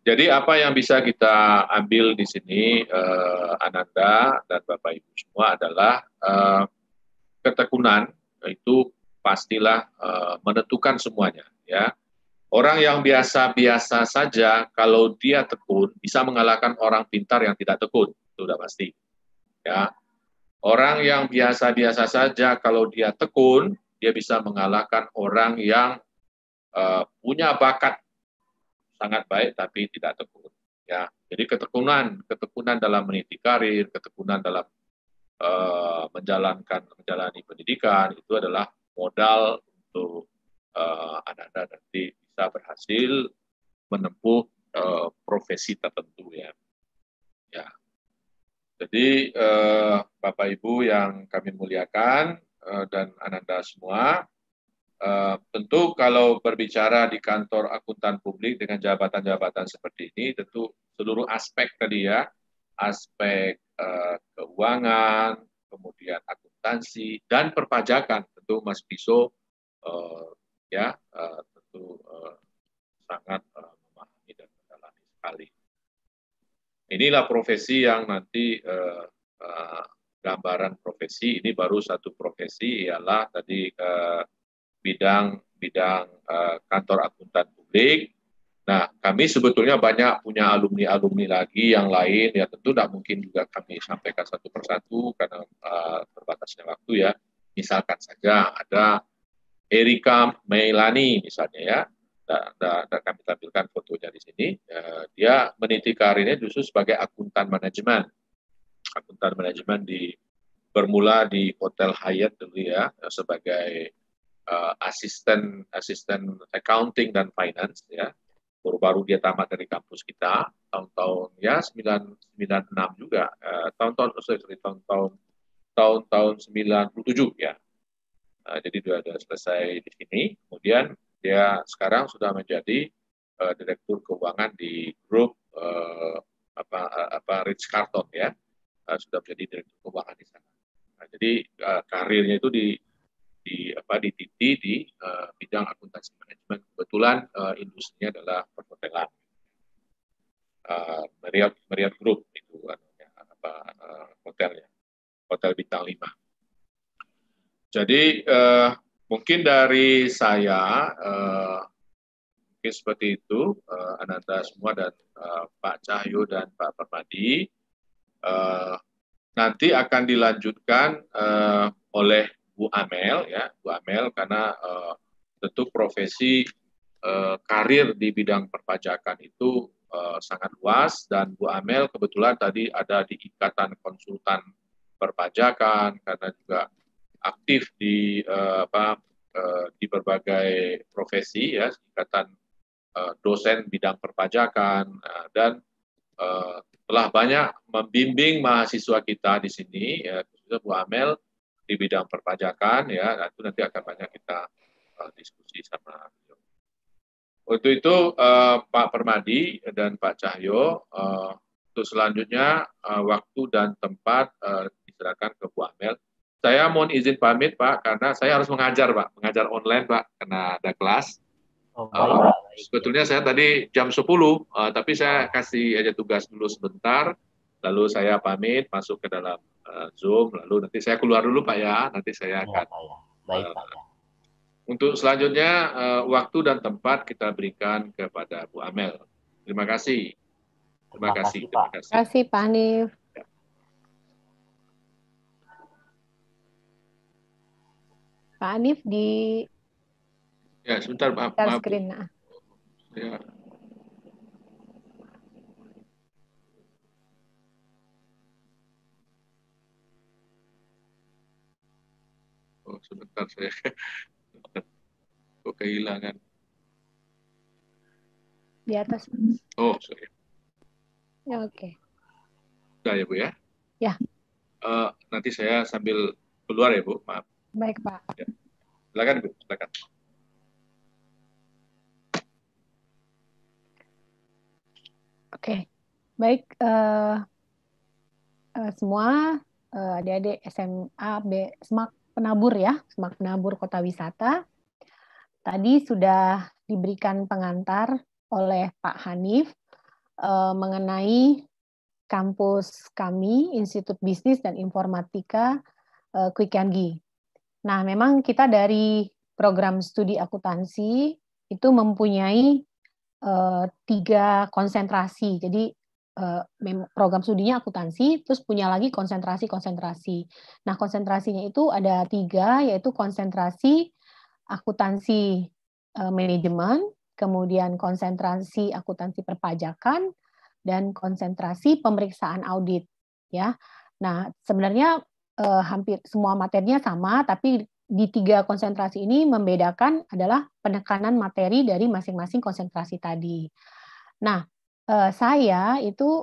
Jadi apa yang bisa kita ambil di sini, Ananda dan Bapak Ibu semua adalah ketekunan itu pastilah menentukan semuanya, ya. Orang yang biasa-biasa saja kalau dia tekun bisa mengalahkan orang pintar yang tidak tekun, itu sudah pasti. Ya. Orang yang biasa-biasa saja kalau dia tekun, dia bisa mengalahkan orang yang punya bakat sangat baik tapi tidak tekun. Ya. Jadi ketekunan dalam meniti karir, ketekunan dalam menjalani pendidikan itu adalah modal untuk Ananda nanti bisa berhasil menempuh profesi tertentu, ya. Ya. Jadi Bapak Ibu yang kami muliakan dan Ananda semua, tentu kalau berbicara di kantor akuntan publik dengan jabatan-jabatan seperti ini, tentu seluruh aspek tadi, ya, aspek keuangan, kemudian akuntansi dan perpajakan, tentu Mas Piso tentu sangat memahami dan mendalami sekali. Inilah profesi yang nanti gambaran profesi ini baru satu profesi, ialah tadi bidang kantor akuntan publik. Nah, kami sebetulnya banyak punya alumni lagi yang lain, ya tentu tidak mungkin juga kami sampaikan satu persatu karena terbatasnya waktu, ya. Misalkan saja ada Erika Meilani misalnya, ya. Kami tampilkan fotonya di sini. Dia meniti karirnya justru sebagai akuntan manajemen. Akuntan manajemen bermula di Hotel Hyatt dulu, ya, sebagai asisten accounting dan finance, ya. Baru-baru dia tamat dari kampus kita tahun-tahun, ya, 96 juga, tahun-tahun 97, ya. Jadi dia sudah selesai di sini. Kemudian dia sekarang sudah menjadi direktur keuangan di grup Ritz Carlton, ya. Sudah menjadi direktur keuangan di sana. Nah, jadi karirnya itu dititi di bidang akuntansi manajemen. Kebetulan industrinya adalah perhotelan. Marriott Group itu hotelnya, hotel bintang 5. Jadi mungkin dari saya mungkin seperti itu, Ananda semua dan Pak Cahyo dan Pak Permadi. Nanti akan dilanjutkan oleh Bu Amel, ya, Bu Amel, karena tentu profesi karir di bidang perpajakan itu sangat luas, dan Bu Amel kebetulan tadi ada di Ikatan Konsultan Perpajakan karena juga aktif di berbagai profesi, ya, Ikatan dosen bidang perpajakan, dan telah banyak membimbing mahasiswa kita di sini, ya, khususnya Bu Amel di bidang perpajakan, ya. Itu nanti akan banyak kita diskusi sama beliau. Untuk itu Pak Permadi dan Pak Cahyo, untuk selanjutnya waktu dan tempat diserahkan ke Bu Amel. Saya mohon izin pamit, Pak, karena saya harus mengajar, Pak, mengajar online, Pak, karena ada kelas. Baik. Sebetulnya saya tadi jam 10, tapi saya kasih aja tugas dulu sebentar, lalu saya pamit masuk ke dalam Zoom, lalu nanti saya keluar dulu, Pak, ya, nanti saya akan. Baik, Pak. Untuk selanjutnya waktu dan tempat kita berikan kepada Bu Amel. Terima kasih. Terima kasih, Pak. Terima kasih, Pak Hanif. Pak Hanif di sebentar, maaf. Screen. Ya. Sebentar saya kehilangan. Di atas. Sorry. Ya, oke. Sudah ya, Bu, ya? Ya. Nanti saya sambil keluar ya, Bu, maaf. Baik, Pak. Ya. Silakan, Bu, silakan. Oke, baik, semua adik-adik SMA Semak Penabur, ya, Semak Penabur Kota Wisata. tadi sudah diberikan pengantar oleh Pak Hanif mengenai kampus kami, Institut Bisnis dan Informatika Quick&Gi. Nah, memang kita dari program studi akuntansi itu mempunyai 3 konsentrasi. Jadi program studinya akuntansi, terus punya lagi konsentrasi-konsentrasi. Nah, konsentrasinya itu ada 3, yaitu konsentrasi akuntansi manajemen, kemudian konsentrasi akuntansi perpajakan, dan konsentrasi pemeriksaan audit. Ya, nah sebenarnya hampir semua materinya sama, tapi di 3 konsentrasi ini membedakan adalah penekanan materi dari masing-masing konsentrasi tadi. Nah, saya itu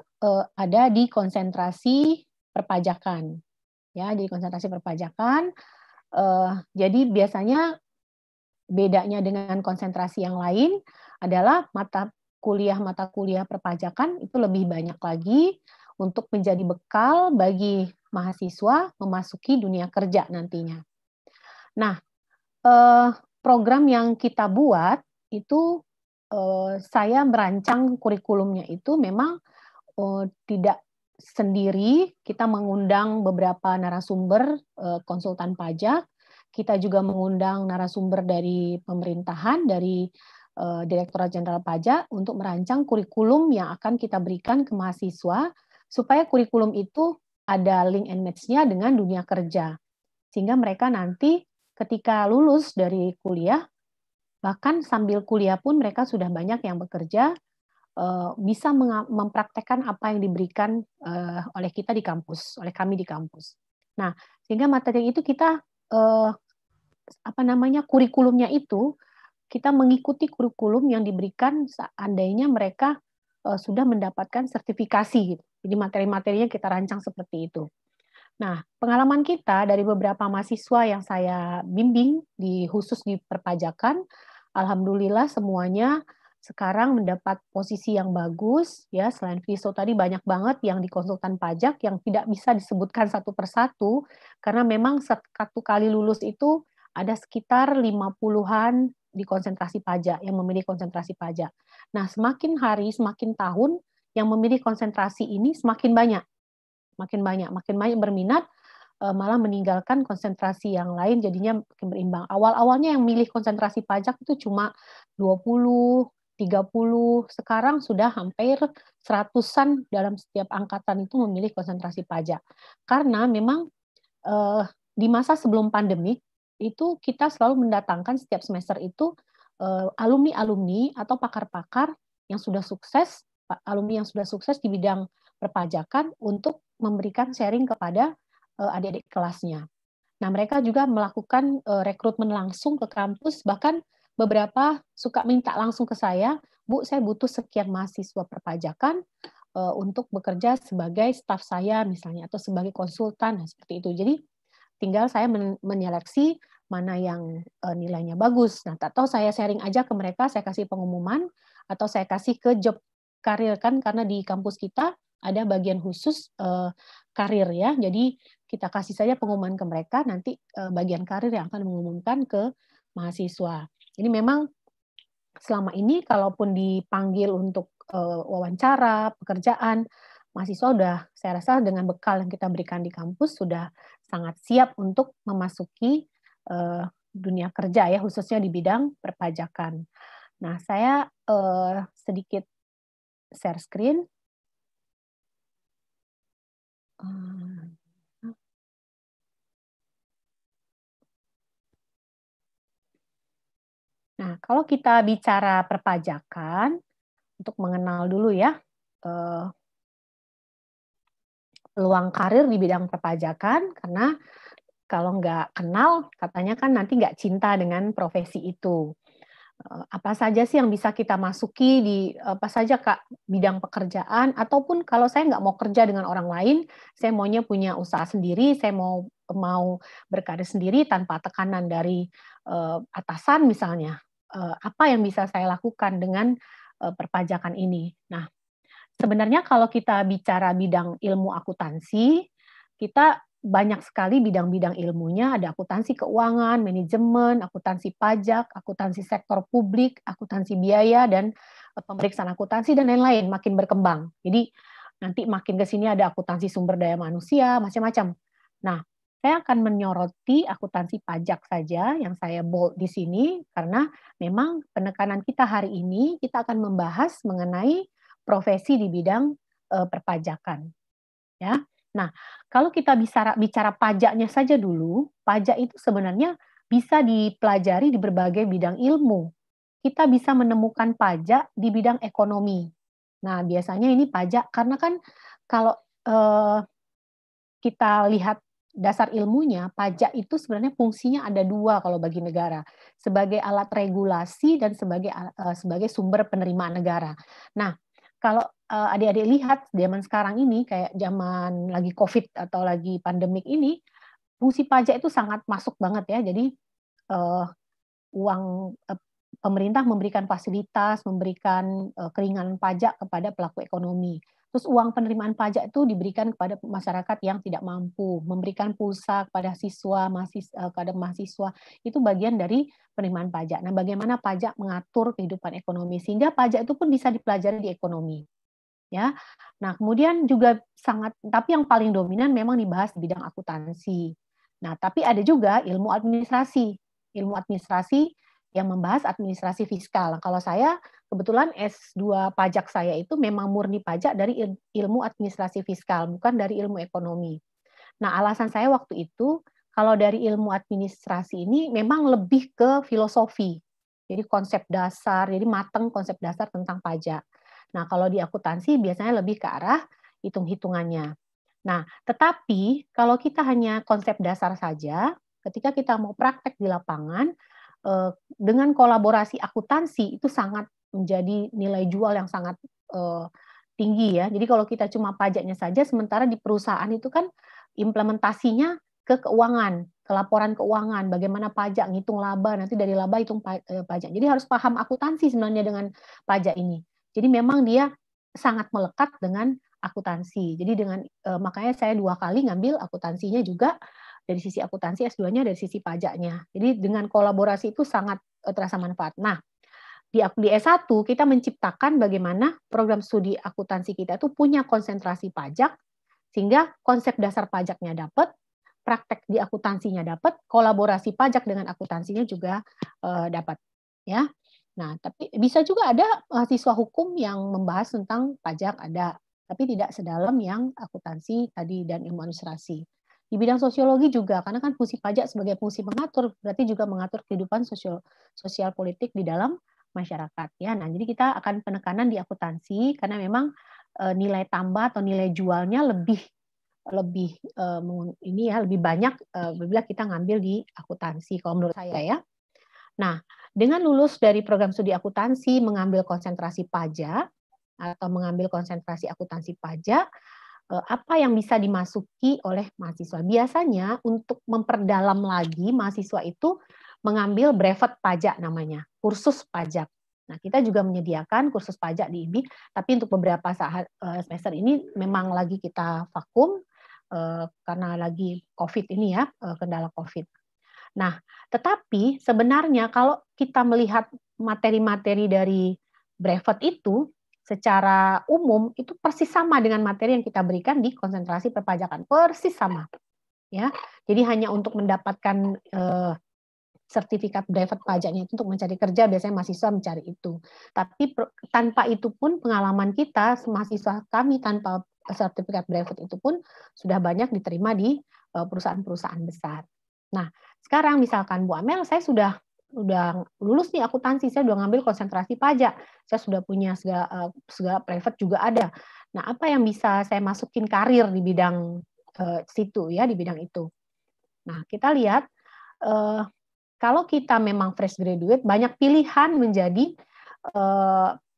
ada di konsentrasi perpajakan, ya, di konsentrasi perpajakan. Jadi biasanya bedanya dengan konsentrasi yang lain adalah mata kuliah perpajakan itu lebih banyak lagi untuk menjadi bekal bagi mahasiswa memasuki dunia kerja nantinya. Nah, program yang kita buat itu saya merancang kurikulumnya itu memang tidak sendiri, kita mengundang beberapa narasumber konsultan pajak, kita juga mengundang narasumber dari pemerintahan, dari Direktorat Jenderal Pajak untuk merancang kurikulum yang akan kita berikan ke mahasiswa supaya kurikulum itu ada link and match-nya dengan dunia kerja. Sehingga mereka nanti ketika lulus dari kuliah, bahkan sambil kuliah pun mereka sudah banyak yang bekerja, bisa mempraktekkan apa yang diberikan oleh kita di kampus, oleh kami di kampus. Nah, sehingga materi itu kita kurikulumnya itu kita mengikuti kurikulum yang diberikan seandainya mereka sudah mendapatkan sertifikasi gitu. Jadi materi-materinya kita rancang seperti itu. Nah, pengalaman kita dari beberapa mahasiswa yang saya bimbing khusus di perpajakan, alhamdulillah semuanya sekarang mendapat posisi yang bagus, ya. Selain Viso tadi banyak banget yang di konsultan pajak yang tidak bisa disebutkan satu persatu karena memang satu kali lulus itu ada sekitar 50-an di konsentrasi pajak yang memilih konsentrasi pajak. Nah, semakin hari, semakin tahun yang memilih konsentrasi ini semakin banyak berminat, malah meninggalkan konsentrasi yang lain, jadinya berimbang. Awal-awalnya yang milih konsentrasi pajak itu cuma 20, 30, sekarang sudah hampir 100-an dalam setiap angkatan itu memilih konsentrasi pajak. Karena memang di masa sebelum pandemi, itu kita selalu mendatangkan setiap semester itu alumni-alumni atau pakar-pakar yang sudah sukses, alumni yang sudah sukses di bidang perpajakan untuk memberikan sharing kepada adik-adik kelasnya. Nah, mereka juga melakukan rekrutmen langsung ke kampus, bahkan beberapa suka minta langsung ke saya, Bu, saya butuh sekian mahasiswa perpajakan untuk bekerja sebagai staf saya misalnya, atau sebagai konsultan, seperti itu. Jadi, tinggal saya menyeleksi mana yang nilainya bagus. Nah, atau saya sharing aja ke mereka, saya kasih pengumuman, atau saya kasih ke job karir, kan karena di kampus kita ada bagian khusus karir, ya. Jadi kita kasih saja pengumuman ke mereka, nanti bagian karir yang akan mengumumkan ke mahasiswa. Ini memang selama ini kalaupun dipanggil untuk wawancara, pekerjaan, mahasiswa udah, saya rasa dengan bekal yang kita berikan di kampus sudah sangat siap untuk memasuki dunia kerja, ya, khususnya di bidang perpajakan. Nah, saya sedikit share screen. Nah, kalau kita bicara perpajakan, untuk mengenal dulu, ya, peluang karir di bidang perpajakan, karena kalau nggak kenal, katanya kan nanti nggak cinta dengan profesi itu. Apa saja sih yang bisa kita masuki di apa saja, Kak, bidang pekerjaan, ataupun kalau saya nggak mau kerja dengan orang lain, saya maunya punya usaha sendiri, saya mau berkarir sendiri tanpa tekanan dari atasan misalnya, apa yang bisa saya lakukan dengan perpajakan ini. Nah, sebenarnya kalau kita bicara bidang ilmu akuntansi, kita banyak sekali bidang-bidang ilmunya, ada akuntansi keuangan, manajemen, akuntansi pajak, akuntansi sektor publik, akuntansi biaya, dan pemeriksaan akuntansi, dan lain-lain, makin berkembang. Jadi nanti makin ke sini ada akuntansi sumber daya manusia, macam-macam. Nah, saya akan menyoroti akuntansi pajak saja yang saya bold di sini, karena memang penekanan kita hari ini, kita akan membahas mengenai profesi di bidang perpajakan. Ya. Nah, kalau kita bicara pajaknya saja dulu, pajak itu sebenarnya bisa dipelajari di berbagai bidang ilmu. Kita bisa menemukan pajak di bidang ekonomi. Nah, biasanya ini pajak karena kan kalau kita lihat dasar ilmunya, pajak itu sebenarnya fungsinya ada dua kalau bagi negara, sebagai alat regulasi dan sebagai sumber penerimaan negara. Nah, kalau adik-adik lihat zaman sekarang ini, kayak zaman lagi COVID atau lagi pandemik ini, fungsi pajak itu sangat masuk banget ya. Jadi uang pemerintah memberikan fasilitas, memberikan keringanan pajak kepada pelaku ekonomi. Terus uang penerimaan pajak itu diberikan kepada masyarakat yang tidak mampu, memberikan pulsa kepada kepada mahasiswa, itu bagian dari penerimaan pajak. Nah, bagaimana pajak mengatur kehidupan ekonomi, sehingga pajak itu pun bisa dipelajari di ekonomi. Ya, nah kemudian juga tapi yang paling dominan memang dibahas di bidang akuntansi. Nah, tapi ada juga ilmu administrasi yang membahas administrasi fiskal. Kalau saya kebetulan S2 pajak saya itu memang murni pajak dari ilmu administrasi fiskal, bukan dari ilmu ekonomi. Nah, alasan saya waktu itu, kalau dari ilmu administrasi ini memang lebih ke filosofi. Jadi konsep dasar, jadi matang konsep dasar tentang pajak. Nah, kalau di akuntansi biasanya lebih ke arah hitung-hitungannya. Nah, tetapi kalau kita hanya konsep dasar saja, ketika kita mau praktek di lapangan, dengan kolaborasi akuntansi itu sangat menjadi nilai jual yang sangat tinggi ya. Jadi kalau kita cuma pajaknya saja, sementara di perusahaan itu kan implementasinya ke keuangan, ke laporan keuangan, bagaimana pajak, ngitung laba, nanti dari laba hitung pajak. Jadi harus paham akuntansi sebenarnya dengan pajak ini. Jadi memang dia sangat melekat dengan akuntansi. Jadi makanya saya 2 kali ngambil akuntansinya juga, dari sisi akuntansi, S2-nya dari sisi pajaknya. Jadi dengan kolaborasi itu sangat terasa manfaat. Nah, di S1 kita menciptakan bagaimana program studi akuntansi kita itu punya konsentrasi pajak, sehingga konsep dasar pajaknya dapat, praktek di akuntansinya dapat, kolaborasi pajak dengan akuntansinya juga dapat. Ya. Nah, tapi bisa juga ada mahasiswa hukum yang membahas tentang pajak, ada, tapi tidak sedalam yang akuntansi tadi dan ilmu administrasi. Di bidang sosiologi juga, karena kan fungsi pajak sebagai fungsi mengatur, berarti juga mengatur kehidupan sosial politik di dalam masyarakat. Ya, nah jadi kita akan penekanan di akuntansi karena memang nilai tambah atau nilai jualnya lebih banyak bila kita ngambil di akuntansi kalau menurut saya ya. Nah, dengan lulus dari program studi akuntansi mengambil konsentrasi pajak atau mengambil konsentrasi akuntansi pajak, apa yang bisa dimasuki oleh mahasiswa? Biasanya untuk memperdalam lagi mahasiswa itu mengambil brevet pajak namanya, kursus pajak. Nah, kita juga menyediakan kursus pajak di IBI, tapi untuk beberapa semester ini memang lagi kita vakum karena lagi COVID ini ya, kendala COVID. Nah, tetapi sebenarnya kalau kita melihat materi-materi dari brevet itu, secara umum itu persis sama dengan materi yang kita berikan di konsentrasi perpajakan, persis sama, ya. Jadi hanya untuk mendapatkan sertifikat brevet pajaknya itu untuk mencari kerja biasanya mahasiswa mencari itu. Tapi tanpa itu pun pengalaman kita mahasiswa kami tanpa sertifikat brevet itu pun sudah banyak diterima di perusahaan-perusahaan besar. Nah, sekarang misalkan Bu Amel, saya sudah lulus nih akuntansi, saya sudah ngambil konsentrasi pajak, saya sudah punya segala private juga ada. Nah, apa yang bisa saya masukin karir di bidang situ ya, di bidang itu. Nah, kita lihat kalau kita memang fresh graduate, banyak pilihan menjadi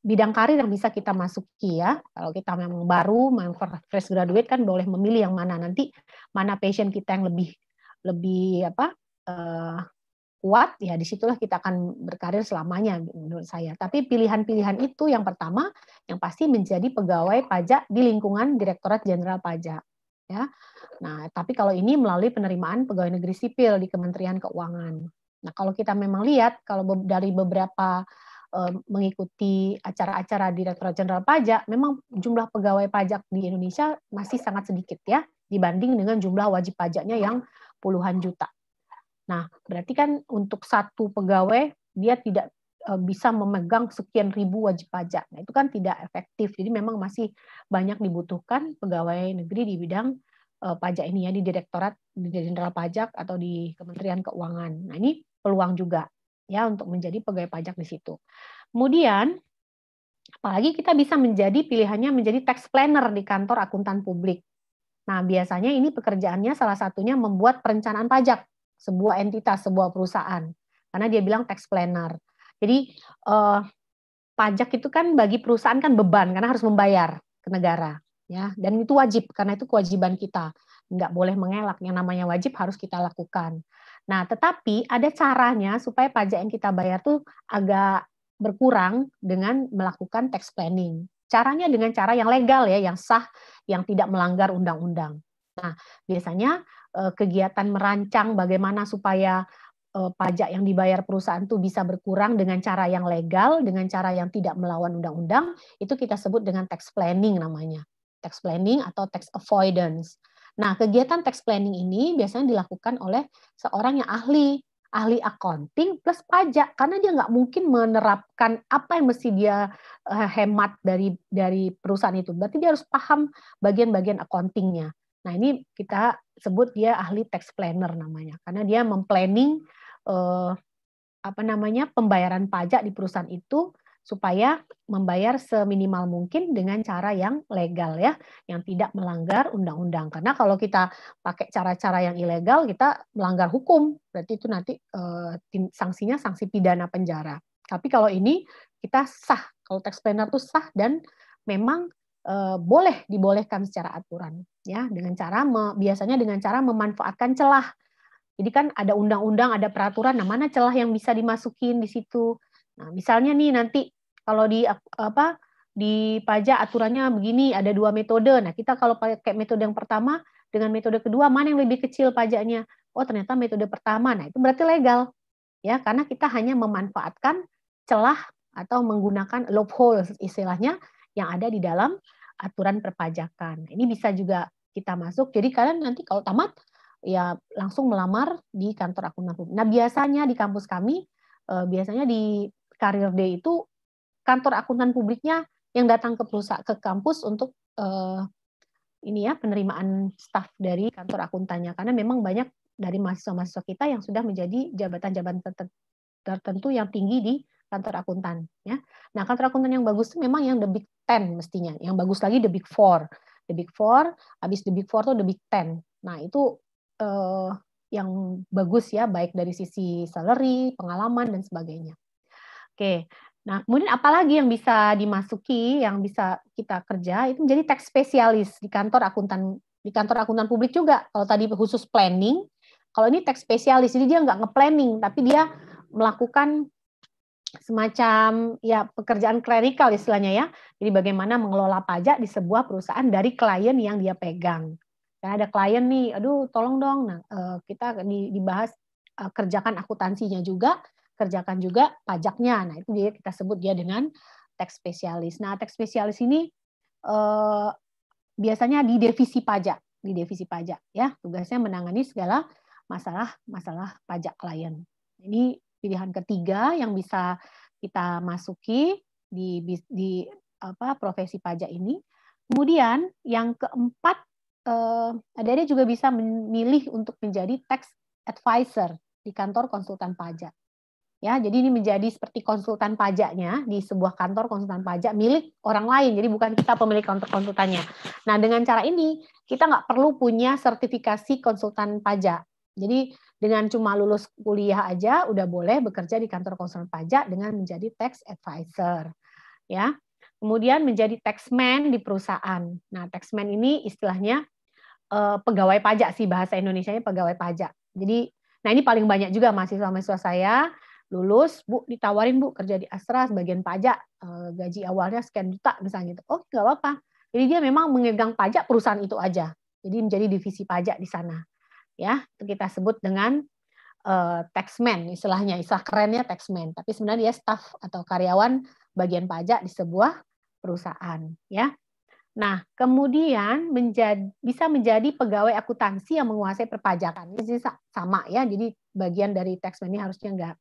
bidang karir yang bisa kita masuki ya. Kalau kita memang baru, fresh graduate kan boleh memilih yang mana, nanti mana passion kita yang lebih kuat, ya disitulah kita akan berkarir selamanya menurut saya. Tapi pilihan-pilihan itu yang pertama, yang pasti menjadi pegawai pajak di lingkungan Direktorat Jenderal Pajak. ya. Nah, tapi kalau ini melalui penerimaan pegawai negeri sipil di Kementerian Keuangan. Nah, kalau kita memang lihat kalau dari beberapa mengikuti acara-acara Direktorat Jenderal Pajak, memang jumlah pegawai pajak di Indonesia masih sangat sedikit ya dibanding dengan jumlah wajib pajaknya yang puluhan juta. Nah, berarti kan untuk satu pegawai dia tidak bisa memegang sekian ribu wajib pajak. Nah, itu kan tidak efektif. Jadi memang masih banyak dibutuhkan pegawai negeri di bidang pajak ini ya, di Direktorat Jenderal Pajak atau di Kementerian Keuangan. Nah, ini peluang juga ya untuk menjadi pegawai pajak di situ. Kemudian apalagi kita bisa menjadi pilihannya menjadi tax planner di kantor akuntan publik. Nah, biasanya ini pekerjaannya salah satunya membuat perencanaan pajak sebuah entitas, sebuah perusahaan. Karena dia bilang tax planner. Jadi pajak itu kan bagi perusahaan kan beban karena harus membayar ke negara, ya. Dan itu wajib karena itu kewajiban kita. Nggak boleh mengelak, yang namanya wajib harus kita lakukan. Nah, tetapi ada caranya supaya pajak yang kita bayar tuh agak berkurang dengan melakukan tax planning. Caranya dengan cara yang legal ya, yang sah, yang tidak melanggar undang-undang. Nah, biasanya kegiatan merancang bagaimana supaya pajak yang dibayar perusahaan itu bisa berkurang dengan cara yang legal, dengan cara yang tidak melawan undang-undang, itu kita sebut dengan tax planning namanya. Tax planning atau tax avoidance. Nah, kegiatan tax planning ini biasanya dilakukan oleh seorang yang ahli accounting plus pajak, karena dia nggak mungkin menerapkan apa yang mesti dia hemat dari perusahaan itu. Berarti dia harus paham bagian-bagian accountingnya. Nah, ini kita sebut dia ahli tax planner namanya, karena dia memplanning pembayaran pajak di perusahaan itu supaya membayar seminimal mungkin dengan cara yang legal ya, yang tidak melanggar undang-undang. Karena kalau kita pakai cara-cara yang ilegal, kita melanggar hukum, berarti itu nanti sanksinya sanksi pidana penjara. Tapi kalau ini kita sah, kalau tax planner itu sah dan memang boleh dibolehkan secara aturan ya, dengan cara biasanya dengan cara memanfaatkan celah. Jadi kan ada undang-undang, ada peraturan, nah mana celah yang bisa dimasukin di situ. Nah, misalnya nih nanti kalau di pajak aturannya begini, ada 2 metode. Nah, kita kalau pakai metode yang pertama dengan metode kedua, mana yang lebih kecil pajaknya? Oh, ternyata metode pertama. Nah, itu berarti legal. Ya, karena kita hanya memanfaatkan celah atau menggunakan loophole istilahnya yang ada di dalam aturan perpajakan. Ini bisa juga kita masuk. Jadi kalian nanti kalau tamat ya langsung melamar di kantor akuntan publik. Nah, biasanya di kampus kami, biasanya di Career Day itu kantor akuntan publiknya yang datang ke perusahaan, ke kampus untuk penerimaan staf dari kantor akuntannya. Karena memang banyak dari mahasiswa-mahasiswa kita yang sudah menjadi jabatan-jabatan tertentu yang tinggi di kantor akuntan. Ya. Nah, kantor akuntan yang bagus itu memang yang the Big 10 mestinya. Yang bagus lagi the Big 4. The Big 4, habis the Big 4 itu the Big 10. Nah, itu yang bagus ya, baik dari sisi salary, pengalaman, dan sebagainya. Oke, nah kemudian apalagi yang bisa dimasuki, yang bisa kita kerja, itu menjadi tax spesialis di kantor akuntan publik juga. Kalau tadi khusus planning, kalau ini tax spesialis, jadi dia nggak nge-planning, tapi dia melakukan semacam ya pekerjaan klerikal istilahnya ya. Jadi bagaimana mengelola pajak di sebuah perusahaan dari klien yang dia pegang. Karena ada klien nih, aduh tolong dong, nah, kita dibahas kerjakan akuntansinya juga, kerjakan juga pajaknya. Nah itu dia kita sebut dia dengan tax spesialis. Nah tax spesialis ini biasanya di divisi pajak ya, tugasnya menangani segala masalah pajak klien. Ini pilihan ketiga yang bisa kita masuki di profesi pajak ini. Kemudian yang keempat, adik-adik juga bisa memilih untuk menjadi tax advisor di kantor konsultan pajak. Ya, jadi ini menjadi seperti konsultan pajaknya di sebuah kantor konsultan pajak milik orang lain. Jadi bukan kita pemilik kantor konsultannya. Nah, dengan cara ini kita nggak perlu punya sertifikasi konsultan pajak. Jadi dengan cuma lulus kuliah aja udah boleh bekerja di kantor konsultan pajak dengan menjadi tax advisor. Ya. Kemudian menjadi taxman di perusahaan. Nah, taxman ini istilahnya pegawai pajak sih, bahasa Indonesianya pegawai pajak. Jadi, nah ini paling banyak juga mahasiswa-mahasiswa saya lulus, Bu, ditawarin Bu kerja di Astra sebagian pajak, gaji awalnya sekian juta misalnya gitu. Oh, nggak apa-apa. Jadi dia memang memegang pajak perusahaan itu aja. Jadi menjadi divisi pajak di sana. Ya, itu kita sebut dengan taxman, istilahnya, istilah kerennya taxman. Tapi sebenarnya dia staf atau karyawan bagian pajak di sebuah perusahaan. Ya. Nah, kemudian bisa menjadi pegawai akuntansi yang menguasai perpajakan. Ini sama ya, jadi bagian dari taxman ini harusnya nggak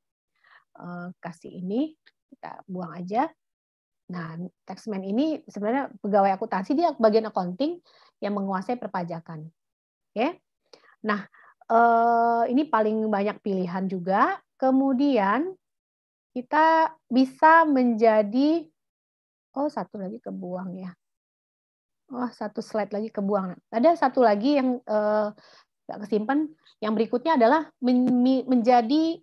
kasih ini, kita buang aja. Nah, taxman ini sebenarnya pegawai akuntansi, dia bagian accounting yang menguasai perpajakan. Oke. Nah, ini paling banyak pilihan juga. Kemudian kita bisa menjadi, satu lagi kebuang ya. Satu slide lagi kebuang. Ada satu lagi yang nggak kesimpan. Yang berikutnya adalah menjadi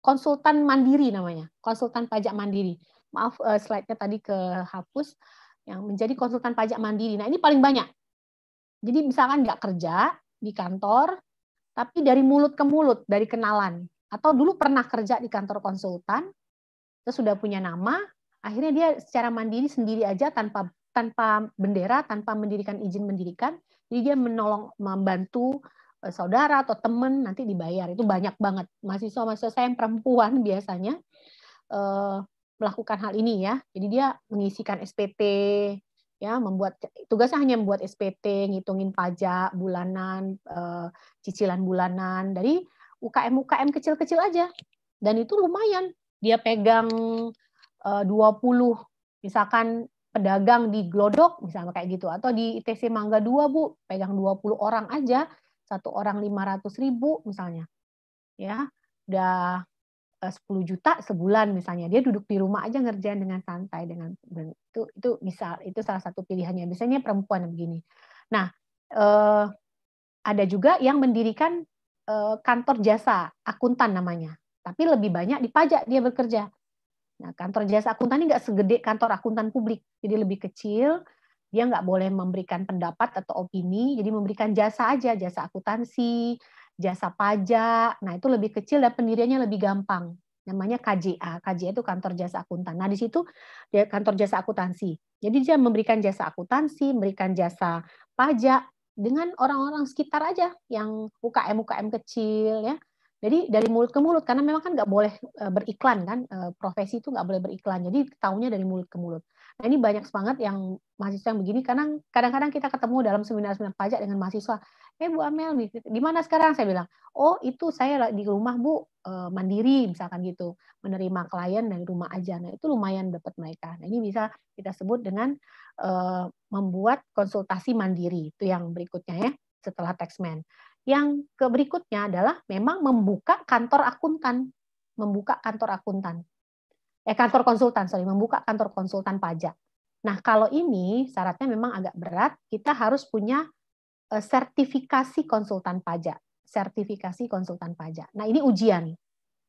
konsultan mandiri namanya. Konsultan pajak mandiri. Maaf, slide-nya tadi kehapus. Yang menjadi konsultan pajak mandiri. Nah, ini paling banyak. Jadi misalkan nggak kerja di kantor, tapi dari mulut ke mulut, dari kenalan. Atau dulu pernah kerja di kantor konsultan, terus sudah punya nama, akhirnya dia secara mandiri sendiri aja tanpa bendera, tanpa mendirikan izin mendirikan, jadi dia membantu saudara atau teman, nanti dibayar. Itu banyak banget. Mahasiswa saya yang perempuan biasanya melakukan hal ini ya. Jadi dia mengisikan SPT, ya, tugasnya hanya membuat SPT, ngitungin pajak bulanan, cicilan bulanan dari UKM kecil-kecil aja. Dan itu lumayan. Dia pegang 20, misalkan pedagang di Glodok misalnya kayak gitu, atau di ITC Mangga 2 Bu, pegang 20 orang aja, satu orang 500.000 misalnya. Ya, udah 10 juta sebulan misalnya, dia duduk di rumah aja ngerjain dengan santai, dengan itu misal itu salah satu pilihannya. Biasanya perempuan yang begini. Nah, ada juga yang mendirikan kantor jasa akuntan namanya, tapi lebih banyak di pajak dia bekerja. Nah, kantor jasa akuntan ini nggak segede kantor akuntan publik, jadi lebih kecil. Dia nggak boleh memberikan pendapat atau opini, jadi memberikan jasa aja, jasa akuntansi, jasa pajak. Nah, itu lebih kecil dan pendiriannya lebih gampang. Namanya KJA. KJA itu kantor jasa akuntan. Nah, di situ dia kantor jasa akuntansi. Jadi dia memberikan jasa akuntansi, memberikan jasa pajak dengan orang-orang sekitar aja, yang UKM kecil ya. Jadi dari mulut ke mulut, karena memang kan nggak boleh beriklan kan, profesi itu nggak boleh beriklan. Jadi tahunya dari mulut ke mulut. Nah, ini banyak banget yang mahasiswa yang begini, karena kadang-kadang kita ketemu dalam seminar-seminar pajak dengan mahasiswa, Bu Amel, di mana sekarang? Saya bilang, itu saya di rumah Bu, mandiri misalkan gitu, menerima klien dari rumah aja. Nah, itu lumayan dapat mereka. Nah, ini bisa kita sebut dengan membuat konsultasi mandiri. Itu yang berikutnya ya, setelah taxman. Yang berikutnya adalah memang membuka kantor akuntan, membuka kantor konsultan pajak. Nah, kalau ini syaratnya memang agak berat, kita harus punya sertifikasi konsultan pajak. Nah, ini ujian.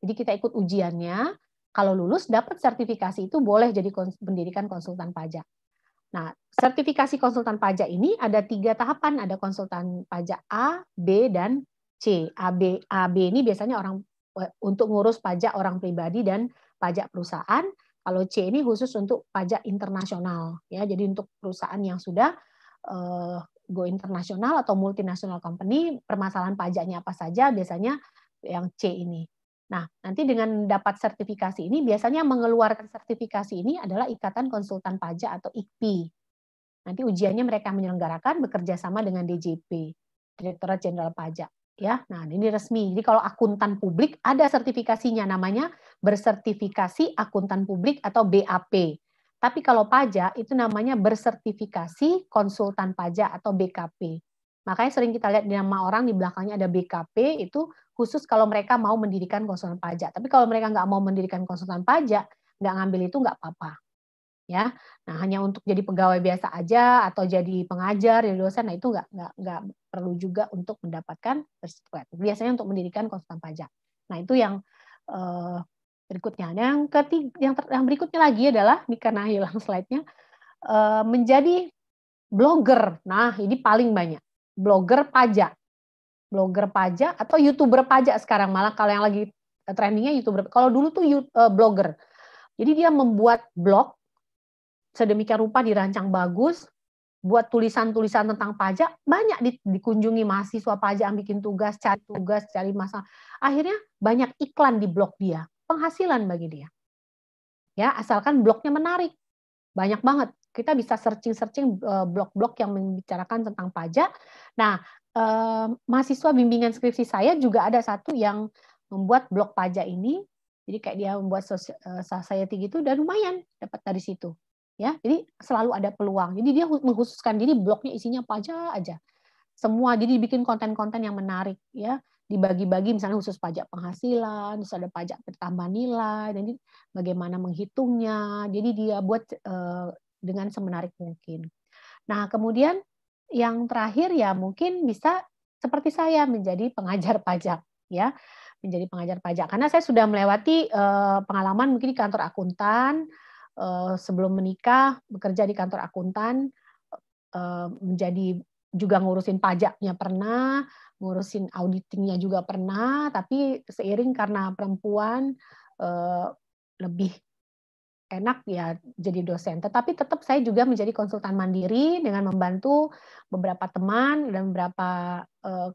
Jadi kita ikut ujiannya, kalau lulus dapat sertifikasi itu boleh jadi pendidikan konsultan pajak. Nah, sertifikasi konsultan pajak ini ada 3 tahapan, ada konsultan pajak A, B, dan C. AB ini biasanya orang untuk ngurus pajak orang pribadi dan pajak perusahaan. Kalau C ini khusus untuk pajak internasional, ya. Jadi untuk perusahaan yang sudah go internasional atau multinational company, permasalahan pajaknya apa saja, biasanya yang C ini. Nah, nanti dengan dapat sertifikasi ini, biasanya mengeluarkan sertifikasi ini adalah Ikatan Konsultan Pajak atau IKPI. Nanti ujiannya mereka menyelenggarakan bekerja sama dengan DJP, Direktorat Jenderal Pajak. Ya, nah ini resmi. Jadi kalau akuntan publik ada sertifikasinya, namanya bersertifikasi akuntan publik atau BAP. Tapi kalau pajak itu namanya bersertifikasi konsultan pajak atau BKP. Makanya sering kita lihat di nama orang di belakangnya ada BKP, itu khusus kalau mereka mau mendirikan konsultan pajak. Tapi kalau mereka nggak mau mendirikan konsultan pajak, nggak ngambil itu nggak apa-apa. Ya, nah hanya untuk jadi pegawai biasa aja atau jadi pengajar, jadi dosen, nah itu nggak perlu juga untuk mendapatkan sertifikat. Biasanya untuk mendirikan konsultan pajak. Nah itu yang berikutnya. Yang ketiga, yang berikutnya lagi adalah, ini karena hilang slide-nya, menjadi blogger. Nah ini paling banyak. Blogger pajak atau YouTuber pajak sekarang, malah kalau yang lagi trendingnya YouTuber. Kalau dulu tuh blogger. Jadi dia membuat blog sedemikian rupa, dirancang bagus, buat tulisan-tulisan tentang pajak, banyak dikunjungi mahasiswa pajak yang bikin tugas, cari masalah. Akhirnya banyak iklan di blog dia, penghasilan bagi dia. Ya, asalkan blognya menarik. Banyak banget. Kita bisa searching blog-blog yang membicarakan tentang pajak. Nah, mahasiswa bimbingan skripsi saya juga ada satu yang membuat blog pajak ini. Jadi kayak dia membuat society gitu, dan lumayan dapat dari situ. Ya, jadi selalu ada peluang. Jadi dia mengkhususkan diri, blognya isinya pajak aja. Semua, jadi bikin konten-konten yang menarik, ya. Dibagi-bagi misalnya khusus pajak penghasilan, terus ada pajak pertambahan nilai, jadi bagaimana menghitungnya. Jadi dia buat dengan semenarik mungkin. Nah, kemudian yang terakhir ya mungkin bisa seperti saya menjadi pengajar pajak, ya. Menjadi pengajar pajak karena saya sudah melewati pengalaman mungkin di kantor akuntan. Sebelum menikah bekerja di kantor akuntan, menjadi juga ngurusin pajaknya pernah, ngurusin auditingnya juga pernah, tapi seiring karena perempuan lebih enak ya jadi dosen. Tetapi tetap saya juga menjadi konsultan mandiri dengan membantu beberapa teman dan beberapa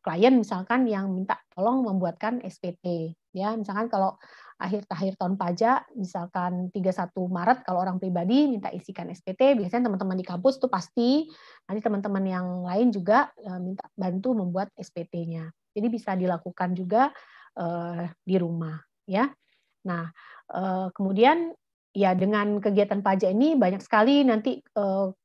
klien misalkan yang minta tolong membuatkan SPT. Ya, misalkan kalau akhir tahun pajak, misalkan 31 Maret kalau orang pribadi minta isikan SPT, biasanya teman-teman di kampus tuh pasti nanti teman-teman yang lain juga minta bantu membuat SPT-nya. Jadi bisa dilakukan juga di rumah, ya. Nah, kemudian ya dengan kegiatan pajak ini banyak sekali nanti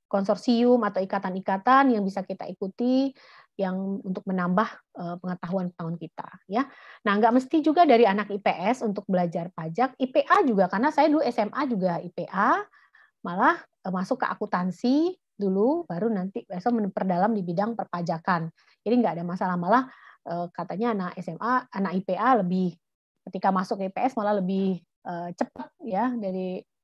konsorsium atau ikatan-ikatan yang bisa kita ikuti yang untuk menambah pengetahuan kita, ya. Nah, nggak mesti juga dari anak IPS untuk belajar pajak, IPA juga karena saya dulu SMA juga IPA, malah masuk ke akuntansi dulu, baru nanti besok memperdalam di bidang perpajakan. Jadi nggak ada masalah, malah katanya anak SMA, anak IPA lebih ketika masuk ke IPS malah lebih cepat ya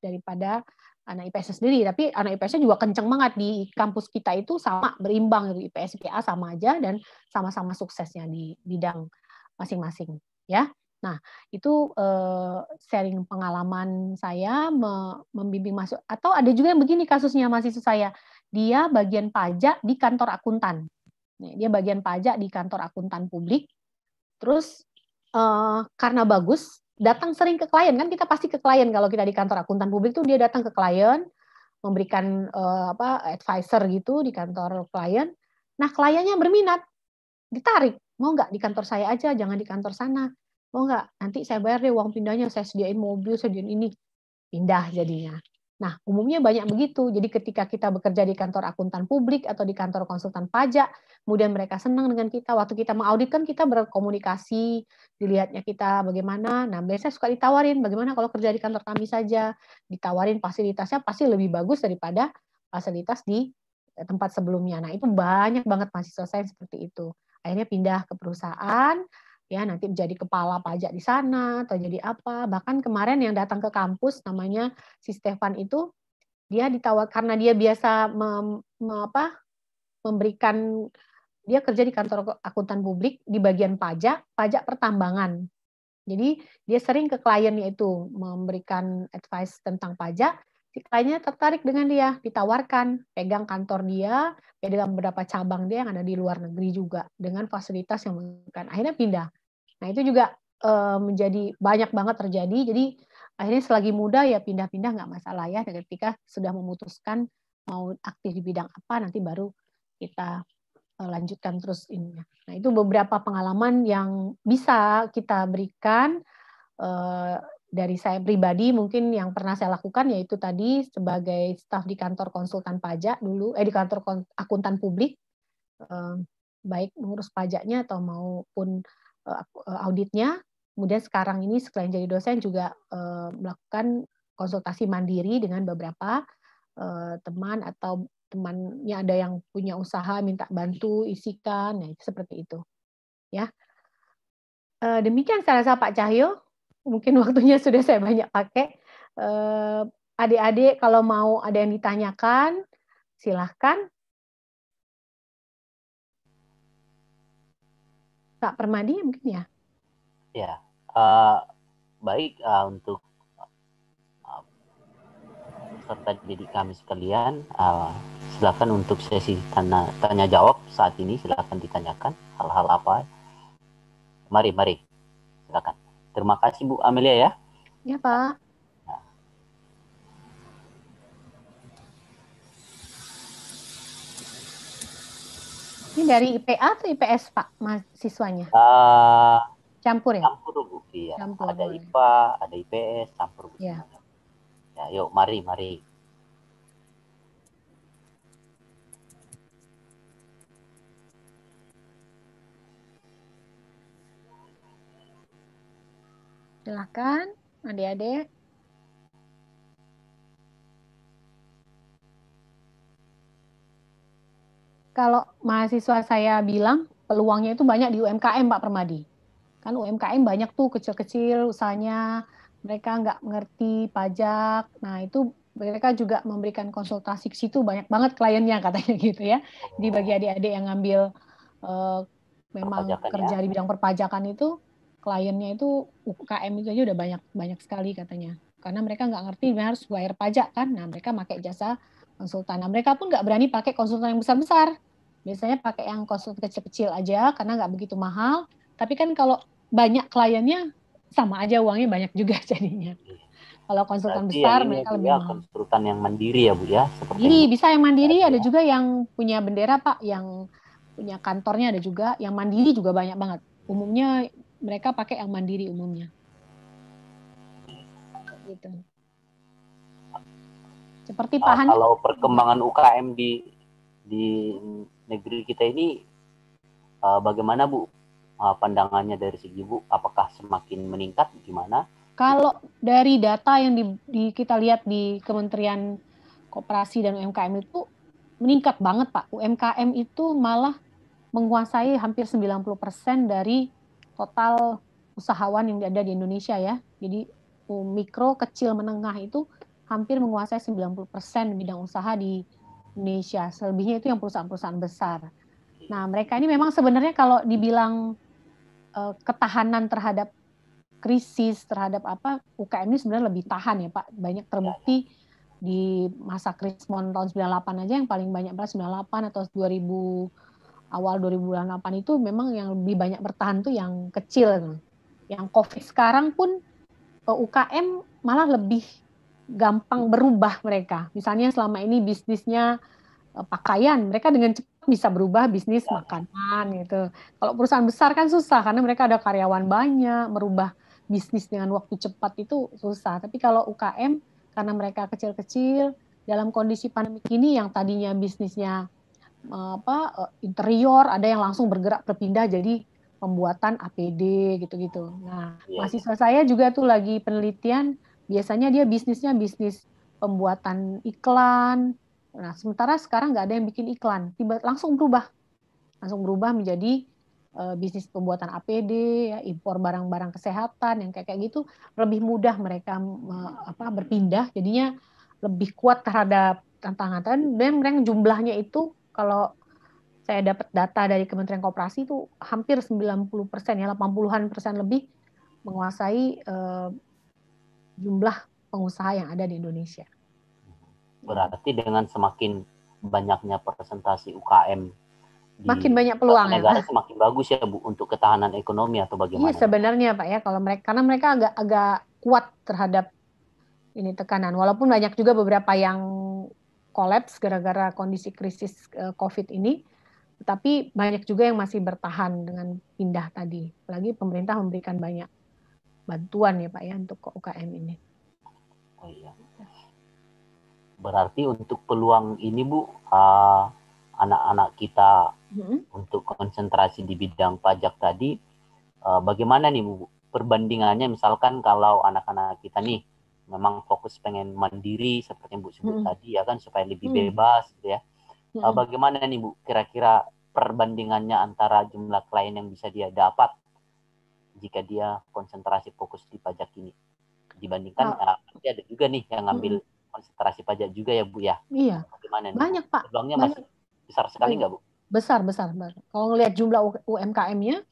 daripada anak IPS sendiri. Tapi anak IPS juga kenceng banget di kampus kita itu sama berimbang gitu, IPS IPA sama aja dan sama-sama suksesnya di bidang masing-masing ya. Nah, itu sharing pengalaman saya membimbing masuk, atau ada juga yang begini kasusnya mahasiswa saya. Dia bagian pajak di kantor akuntan. Dia bagian pajak di kantor akuntan publik. Terus karena bagus, datang sering ke klien, kan kita pasti ke klien kalau kita di kantor akuntan publik tuh dia datang ke klien, memberikan advisor gitu di kantor klien. Nah, kliennya berminat, ditarik, mau nggak di kantor saya aja, jangan di kantor sana, mau nggak nanti saya bayar deh uang pindahnya, saya sediain mobil, sediain ini, pindah jadinya. Nah, umumnya banyak begitu. Jadi ketika kita bekerja di kantor akuntan publik atau di kantor konsultan pajak, kemudian mereka senang dengan kita. Waktu kita mengaudit kan kita berkomunikasi, dilihatnya kita bagaimana. Nah, biasanya suka ditawarin, bagaimana kalau kerja di kantor kami saja. Ditawarin fasilitasnya pasti lebih bagus daripada fasilitas di tempat sebelumnya. Nah, itu banyak banget mahasiswa saya seperti itu. Akhirnya pindah ke perusahaan, ya nanti menjadi kepala pajak di sana atau jadi apa. Bahkan kemarin yang datang ke kampus namanya si Stefan itu, dia ditawar karena dia biasa memberikan, dia kerja di kantor akuntan publik di bagian pajak pertambangan. Jadi dia sering ke kliennya itu memberikan advice tentang pajak. Si kliennya tertarik dengan dia, ditawarkan pegang kantor dia, pegang beberapa cabang dia yang ada di luar negeri juga dengan fasilitas yang memberikan. Akhirnya pindah. Nah, itu juga menjadi banyak banget terjadi. Jadi akhirnya selagi muda ya pindah-pindah nggak masalah ya. Dan ketika sudah memutuskan mau aktif di bidang apa, nanti baru kita lanjutkan terus ininya. Nah, itu beberapa pengalaman yang bisa kita berikan dari saya pribadi, mungkin yang pernah saya lakukan yaitu tadi sebagai staf di kantor konsultan pajak dulu, di kantor akuntan publik, baik mengurus pajaknya atau maupun auditnya. Kemudian sekarang ini selain jadi dosen juga melakukan konsultasi mandiri dengan beberapa teman atau temannya ada yang punya usaha minta bantu isikan, nah seperti itu ya. Demikian saya rasa Pak Cahyo, mungkin waktunya sudah saya banyak pakai. Adik-adik kalau mau ada yang ditanyakan silahkan. Pak Permadi mungkin ya. Ya, baik untuk peserta didik kami sekalian, silakan untuk sesi tanya jawab saat ini, silakan ditanyakan hal-hal apa. Mari, silakan. Terima kasih Bu Amelia ya. Ya Pak. Ini dari IPA atau IPS Pak mahasiswanya? Campur ya? Campur Bu, iya. Campur, Ada boleh. IPA, ada IPS, campur Bu. Ya. Ya, yuk mari. Silakan adik-adik. Kalau mahasiswa saya bilang peluangnya itu banyak di UMKM Pak Permadi. Kan UMKM banyak tuh kecil-kecil usahanya, mereka nggak mengerti pajak. Nah itu mereka juga memberikan konsultasi ke situ, banyak banget kliennya katanya gitu ya. Di bagi adik-adik yang ngambil memang kerja di bidang perpajakan itu, kliennya itu UKM itu aja udah banyak sekali katanya. Karena mereka nggak ngerti harus bayar pajak kan. Nah mereka pakai jasa konsultan. Nah mereka pun nggak berani pakai konsultan yang besar-besar. Biasanya pakai yang konsultan kecil-kecil aja karena nggak begitu mahal. Tapi kan kalau banyak kliennya sama aja uangnya banyak juga jadinya. Kalau konsultan Berarti besar yang ini mereka Bu lebih ya, mahal. konsultan yang mandiri ya Bu ya. Mandiri, bisa yang mandiri, ada juga yang punya bendera Pak, yang punya kantornya ada juga, yang mandiri juga banyak banget. Umumnya mereka pakai yang mandiri umumnya. Gitu. Seperti Pak Hani. Kalau perkembangan UKM di negeri kita ini bagaimana Bu? Pandangannya dari segi Bu, apakah semakin meningkat gimana? Kalau dari data yang kita lihat di Kementerian Koperasi dan UMKM itu meningkat banget Pak. UMKM itu malah menguasai hampir 90% dari total usahawan yang ada di Indonesia ya. Jadi mikro, kecil, menengah itu hampir menguasai 90% bidang usaha di Indonesia. Selebihnya itu yang perusahaan-perusahaan besar. Nah, mereka ini memang sebenarnya kalau dibilang ketahanan terhadap krisis, terhadap apa, UKM ini sebenarnya lebih tahan ya Pak. Banyak terbukti di masa krisis tahun 98 aja yang paling banyak 98 atau 2000 awal 2008 itu memang yang lebih banyak bertahan tuh yang kecil. Yang COVID sekarang pun UKM malah lebih gampang berubah mereka. Misalnya selama ini bisnisnya pakaian, mereka dengan cepat bisa berubah bisnis makanan gitu. Kalau perusahaan besar kan susah karena mereka ada karyawan banyak, merubah bisnis dengan waktu cepat itu susah. Tapi kalau UKM karena mereka kecil-kecil dalam kondisi pandemi ini yang tadinya bisnisnya interior, ada yang langsung berpindah jadi pembuatan APD gitu-gitu. Nah, mahasiswa saya juga tuh lagi penelitian, biasanya dia bisnisnya bisnis pembuatan iklan. Nah, sementara sekarang nggak ada yang bikin iklan, langsung berubah menjadi bisnis pembuatan APD, ya, impor barang-barang kesehatan yang kayak gitu, lebih mudah mereka berpindah, jadinya lebih kuat terhadap tantangan. Dan mereka jumlahnya itu kalau saya dapat data dari Kementerian Koperasi itu hampir 90%, ya 80-an% lebih menguasai jumlah pengusaha yang ada di Indonesia. Berarti dengan semakin banyaknya presentasi UKM makin banyak peluang negara ya, semakin bagus ya Bu untuk ketahanan ekonomi atau bagaimana? Iya sebenarnya Pak ya, kalau mereka karena mereka agak kuat terhadap ini tekanan. Walaupun banyak juga beberapa yang kolaps gara-gara kondisi krisis COVID ini, tetapi banyak juga yang masih bertahan dengan pindah tadi. Apalagi pemerintah memberikan banyak bantuan ya Pak ya untuk UKM ini. Oh iya. Berarti untuk peluang ini Bu, anak-anak kita untuk konsentrasi di bidang pajak tadi, bagaimana nih Bu perbandingannya? Misalkan kalau anak-anak kita nih memang fokus pengen mandiri seperti yang Bu sebut tadi ya kan, supaya lebih bebas gitu ya. Bagaimana nih Bu kira-kira perbandingannya antara jumlah klien yang bisa dia dapat jika dia konsentrasi fokus di pajak ini dibandingkan pasti ada juga nih yang ngambil konsentrasi pajak juga ya Bu ya. Iya. Bagaimana nih banyak Bu? Pak. Peluangnya masih besar sekali nggak Bu? Besar. Kalau ngelihat jumlah UMKM-nya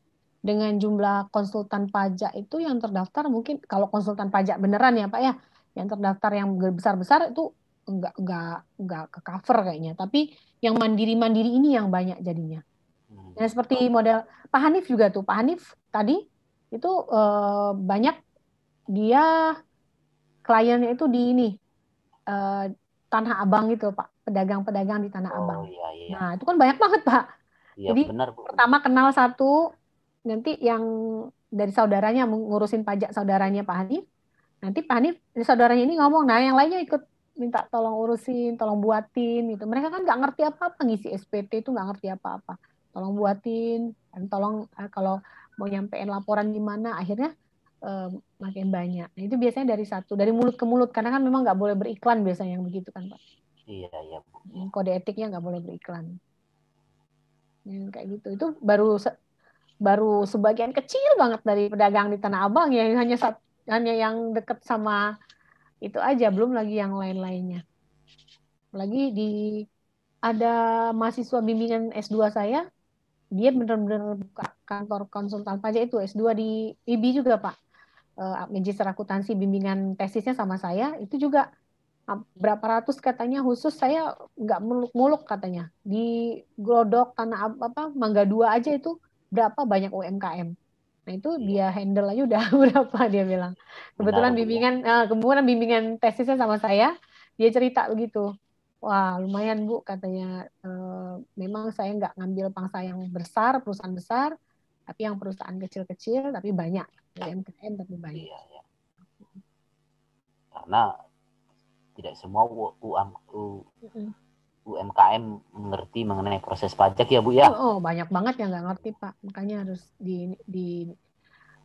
dengan jumlah konsultan pajak itu yang terdaftar, mungkin kalau konsultan pajak beneran ya Pak ya, yang terdaftar yang besar-besar itu enggak ke cover kayaknya. Tapi yang mandiri-mandiri ini yang banyak jadinya. Dan seperti model Pak Hanif juga tuh. Pak Hanif tadi itu banyak dia kliennya itu di ini Tanah Abang gitu Pak, pedagang-pedagang di Tanah Abang. Iya, iya. Nah itu kan banyak banget Pak. Iya, Jadi benar, Bu. pertama kenal satu, nanti yang dari saudaranya ngurusin pajak saudaranya Pak Hanif, nanti Pak Hanif saudaranya ini ngomong, nah yang lainnya ikut minta tolong urusin, tolong buatin gitu. Mereka kan nggak ngerti apa-apa, ngisi SPT itu nggak ngerti apa-apa. Tolong buatin, dan tolong kalau mau nyampein laporan gimana, akhirnya makin banyak. Nah, itu biasanya dari mulut ke mulut, karena kan memang nggak boleh beriklan biasanya yang begitu kan Pak. Iya, iya, Bu. Kode etiknya nggak boleh beriklan. Kayak gitu. Itu baru sebagian kecil banget dari pedagang di Tanah Abang ya, hanya yang deket sama itu aja, belum lagi yang lain-lainnya. Lagi ada mahasiswa bimbingan S2 saya, dia benar-benar buka kantor konsultan pajak itu S2 di IBI juga Pak. Magister akuntansi bimbingan tesisnya sama saya, itu juga berapa ratus katanya khusus, saya nggak muluk-muluk katanya. Di Glodok, Tanah Mangga 2 aja itu berapa banyak UMKM. Nah itu dia handle aja udah berapa dia bilang. Kebetulan bimbingan tesisnya sama saya, dia cerita begitu. Wah lumayan Bu katanya, memang saya nggak ngambil pangsa yang besar, perusahaan besar, tapi yang perusahaan kecil-kecil tapi banyak, UMKM tapi banyak. Iya, iya. Karena tidak semua UMKM mengerti mengenai proses pajak ya Bu ya. Oh banyak banget yang nggak ngerti Pak, makanya harus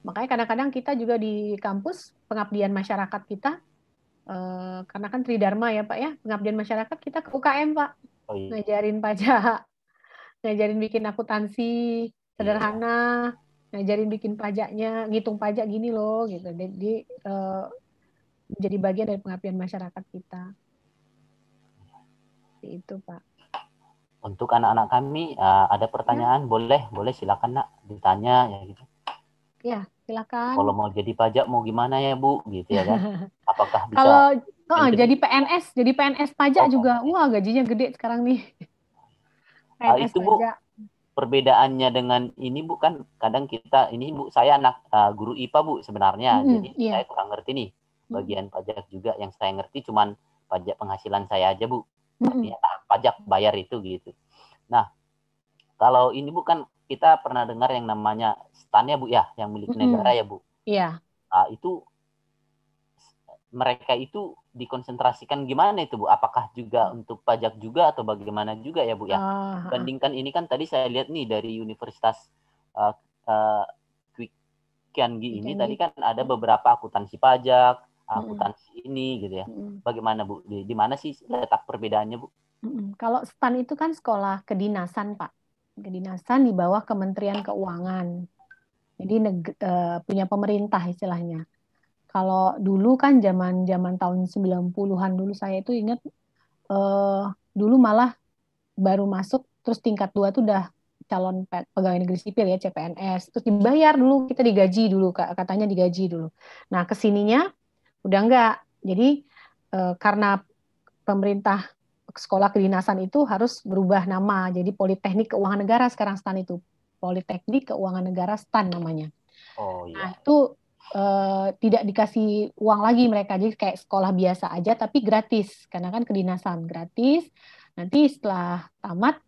makanya kadang-kadang kita juga di kampus pengabdian masyarakat kita, karena kan Tridharma ya Pak ya, pengabdian masyarakat kita ke UKM Pak, ngajarin pajak, ngajarin bikin akuntansi sederhana, ngajarin bikin pajaknya, ngitung pajak gini loh gitu. Jadi menjadi bagian dari pengabdian masyarakat kita. Itu Pak. Untuk anak-anak kami ada pertanyaan, boleh silakan Nak ditanya ya gitu. Ya, silakan. Kalau mau jadi pajak mau gimana ya Bu gitu ya kan? Apakah bisa kalau jadi PNS pajak juga, wah gajinya gede sekarang nih. PNS itu pajak. Bu, perbedaannya dengan ini Bu, kan kadang kita ini Bu, saya anak guru IPA Bu sebenarnya, jadi saya kurang ngerti nih bagian pajak juga. Yang saya ngerti cuman pajak penghasilan saya aja Bu, artinya pajak bayar itu gitu. Nah kalau ini Bu kan kita pernah dengar yang namanya STAN ya Bu ya, yang milik negara ya Bu. Iya. Itu mereka itu dikonsentrasikan gimana itu Bu? Apakah juga untuk pajak juga atau bagaimana juga ya Bu ya? Bandingkan ini kan tadi saya lihat nih dari Universitas Kiangi ini tadi kan ada beberapa akuntansi pajak, akuntansi ini gitu ya. Bagaimana Bu? Di mana sih letak perbedaannya Bu? Kalau STAN itu kan sekolah kedinasan Pak. Kedinasan di bawah Kementerian Keuangan. Jadi punya pemerintah istilahnya. Kalau dulu kan zaman tahun 90-an dulu saya itu ingat, dulu malah baru masuk terus tingkat 2 tuh udah calon pegawai negeri sipil ya, CPNS. Terus dibayar dulu, kita digaji dulu, katanya digaji dulu. Nah, kesininya udah enggak. Jadi karena pemerintah sekolah kedinasan itu harus berubah nama. Jadi Politeknik Keuangan Negara sekarang STAN itu. Politeknik Keuangan Negara STAN namanya. Oh iya. Nah, itu tidak dikasih uang lagi mereka, jadi kayak sekolah biasa aja tapi gratis, karena kan kedinasan gratis. Nanti setelah tamat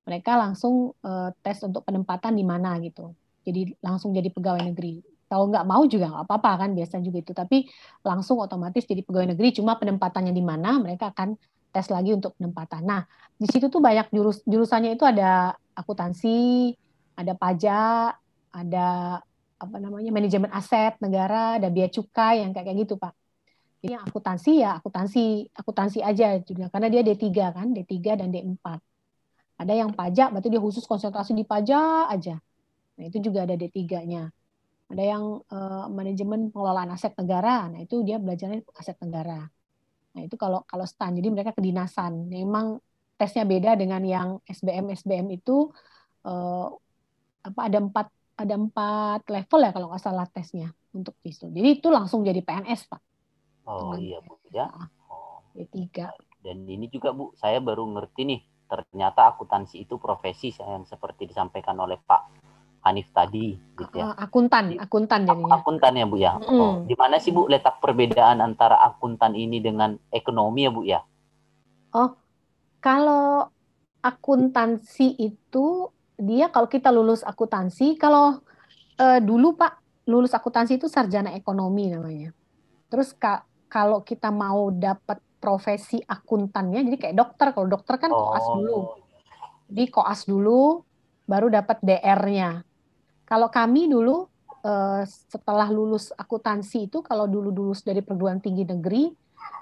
mereka langsung tes untuk penempatan di mana gitu, jadi langsung jadi pegawai negeri. Kalau nggak mau juga nggak apa-apa kan, biasa juga itu, tapi langsung otomatis jadi pegawai negeri, cuma penempatannya di mana mereka akan tes lagi untuk penempatan. Nah di situ tuh banyak jurusannya, itu ada akuntansi, ada pajak, ada manajemen aset negara, ada bea cukai, yang kayak gitu Pak. Jadi yang akuntansi ya akuntansi aja juga, karena dia D3 kan, D3 dan D4. Ada yang pajak, berarti dia khusus konsentrasi di pajak aja. Nah itu juga ada D3-nya. Ada yang manajemen pengelolaan aset negara, nah itu dia belajarnya aset negara. Nah itu kalau STAN, jadi mereka kedinasan. Memang tesnya beda dengan yang SBM itu, ada 4 level ya kalau nggak salah tesnya untuk itu. Jadi itu langsung jadi PNS Pak. Oh iya Bu ya. D3. Dan ini juga Bu, saya baru ngerti nih, ternyata akuntansi itu profesi yang seperti disampaikan oleh Pak Hanif tadi, gitu ya. Akuntan jadinya. Akuntan ya Bu ya. Oh, di mana sih Bu letak perbedaan antara akuntan ini dengan ekonomi ya Bu ya? Oh, kalau akuntansi itu dia kalau kita lulus akuntansi, kalau dulu Pak lulus akuntansi itu sarjana ekonomi namanya. Terus kalau kita mau dapat profesi akuntannya, jadi kayak dokter. Kalau dokter kan koas dulu. Jadi koas dulu, baru dapat DR-nya. Kalau kami dulu setelah lulus akuntansi itu, kalau dulu lulus dari perguruan tinggi negeri,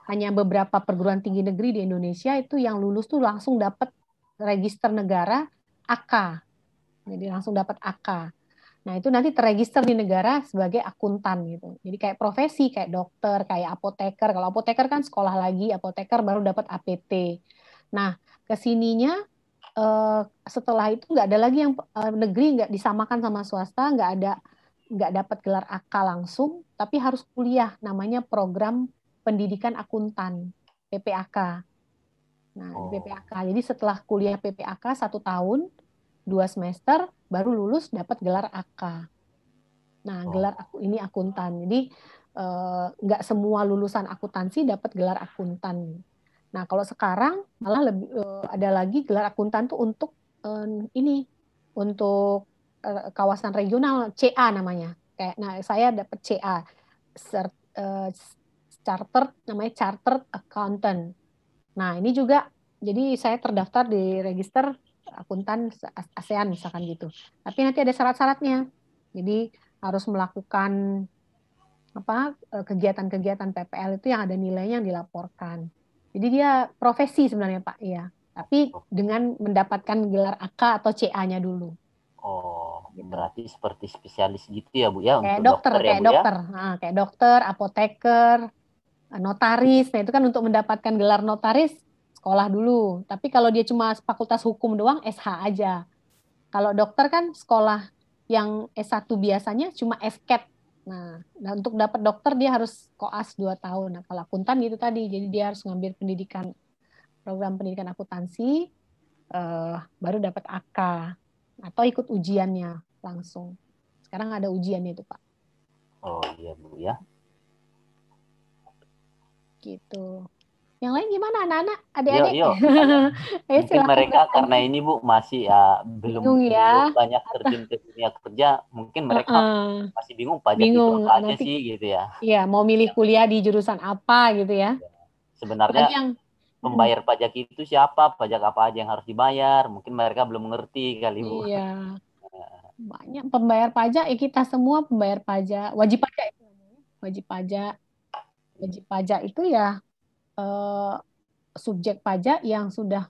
hanya beberapa perguruan tinggi negeri di Indonesia itu yang lulus tuh langsung dapat register negara AK. Jadi langsung dapat AK. Nah, itu nanti terregister di negara sebagai akuntan gitu. Jadi kayak profesi, kayak dokter, kayak apoteker. Kalau apoteker kan sekolah lagi, apoteker baru dapat APT. Nah, kesininya setelah itu nggak ada lagi yang negeri nggak disamakan sama swasta, nggak dapat gelar AK langsung, tapi harus kuliah, namanya program pendidikan akuntan, PPAK. Nah, di PPAK. Jadi setelah kuliah PPAK 1 tahun, 2 semester, baru lulus dapat gelar AK. Nah, gelar ini akuntan. Jadi nggak semua lulusan akuntansi dapat gelar akuntan. Nah, kalau sekarang malah lebih ada lagi gelar akuntan tuh untuk untuk kawasan regional, CA namanya. Kayak, nah saya dapat CA, chartered, namanya Chartered Accountant. Nah, ini juga, jadi saya terdaftar di register akuntan ASEAN misalkan gitu. Tapi nanti ada syarat-syaratnya. Jadi harus melakukan kegiatan-kegiatan PPL itu yang ada nilainya yang dilaporkan. Jadi dia profesi sebenarnya Pak, iya. Tapi dengan mendapatkan gelar AK atau CA-nya dulu. Oh, berarti seperti spesialis gitu ya Bu ya, kayak untuk dokter, dokter ya kayak Bu dokter. ya? Nah, kayak dokter, apoteker, notaris. Nah, itu kan untuk mendapatkan gelar notaris sekolah dulu. Tapi kalau dia cuma fakultas hukum doang, SH aja. Kalau dokter kan sekolah yang S1 biasanya cuma SCAT. Nah, untuk dapat dokter dia harus koas 2 tahun. Nah, kalau akuntan gitu tadi, jadi dia harus ngambil program pendidikan akuntansi, baru dapat AK. Atau ikut ujiannya langsung. Sekarang ada ujiannya itu, Pak. Oh iya Bu ya. Gitu. Yang lain gimana anak-anak, adik-adik? Yuk. Ayo, Mungkin mereka karena ini Bu masih belum ya. banyak terjun ke dunia kerja, mungkin mereka masih bingung pajak itu bingung apa aja nanti, sih gitu ya. Iya, mau milih kuliah di jurusan apa gitu ya. Sebenarnya yang pembayar pajak itu siapa, pajak apa aja yang harus dibayar, mungkin mereka belum mengerti kali Bu. Iya. Banyak pembayar pajak, ya kita semua pembayar pajak, wajib pajak itu namanya. Wajib pajak itu ya subjek pajak yang sudah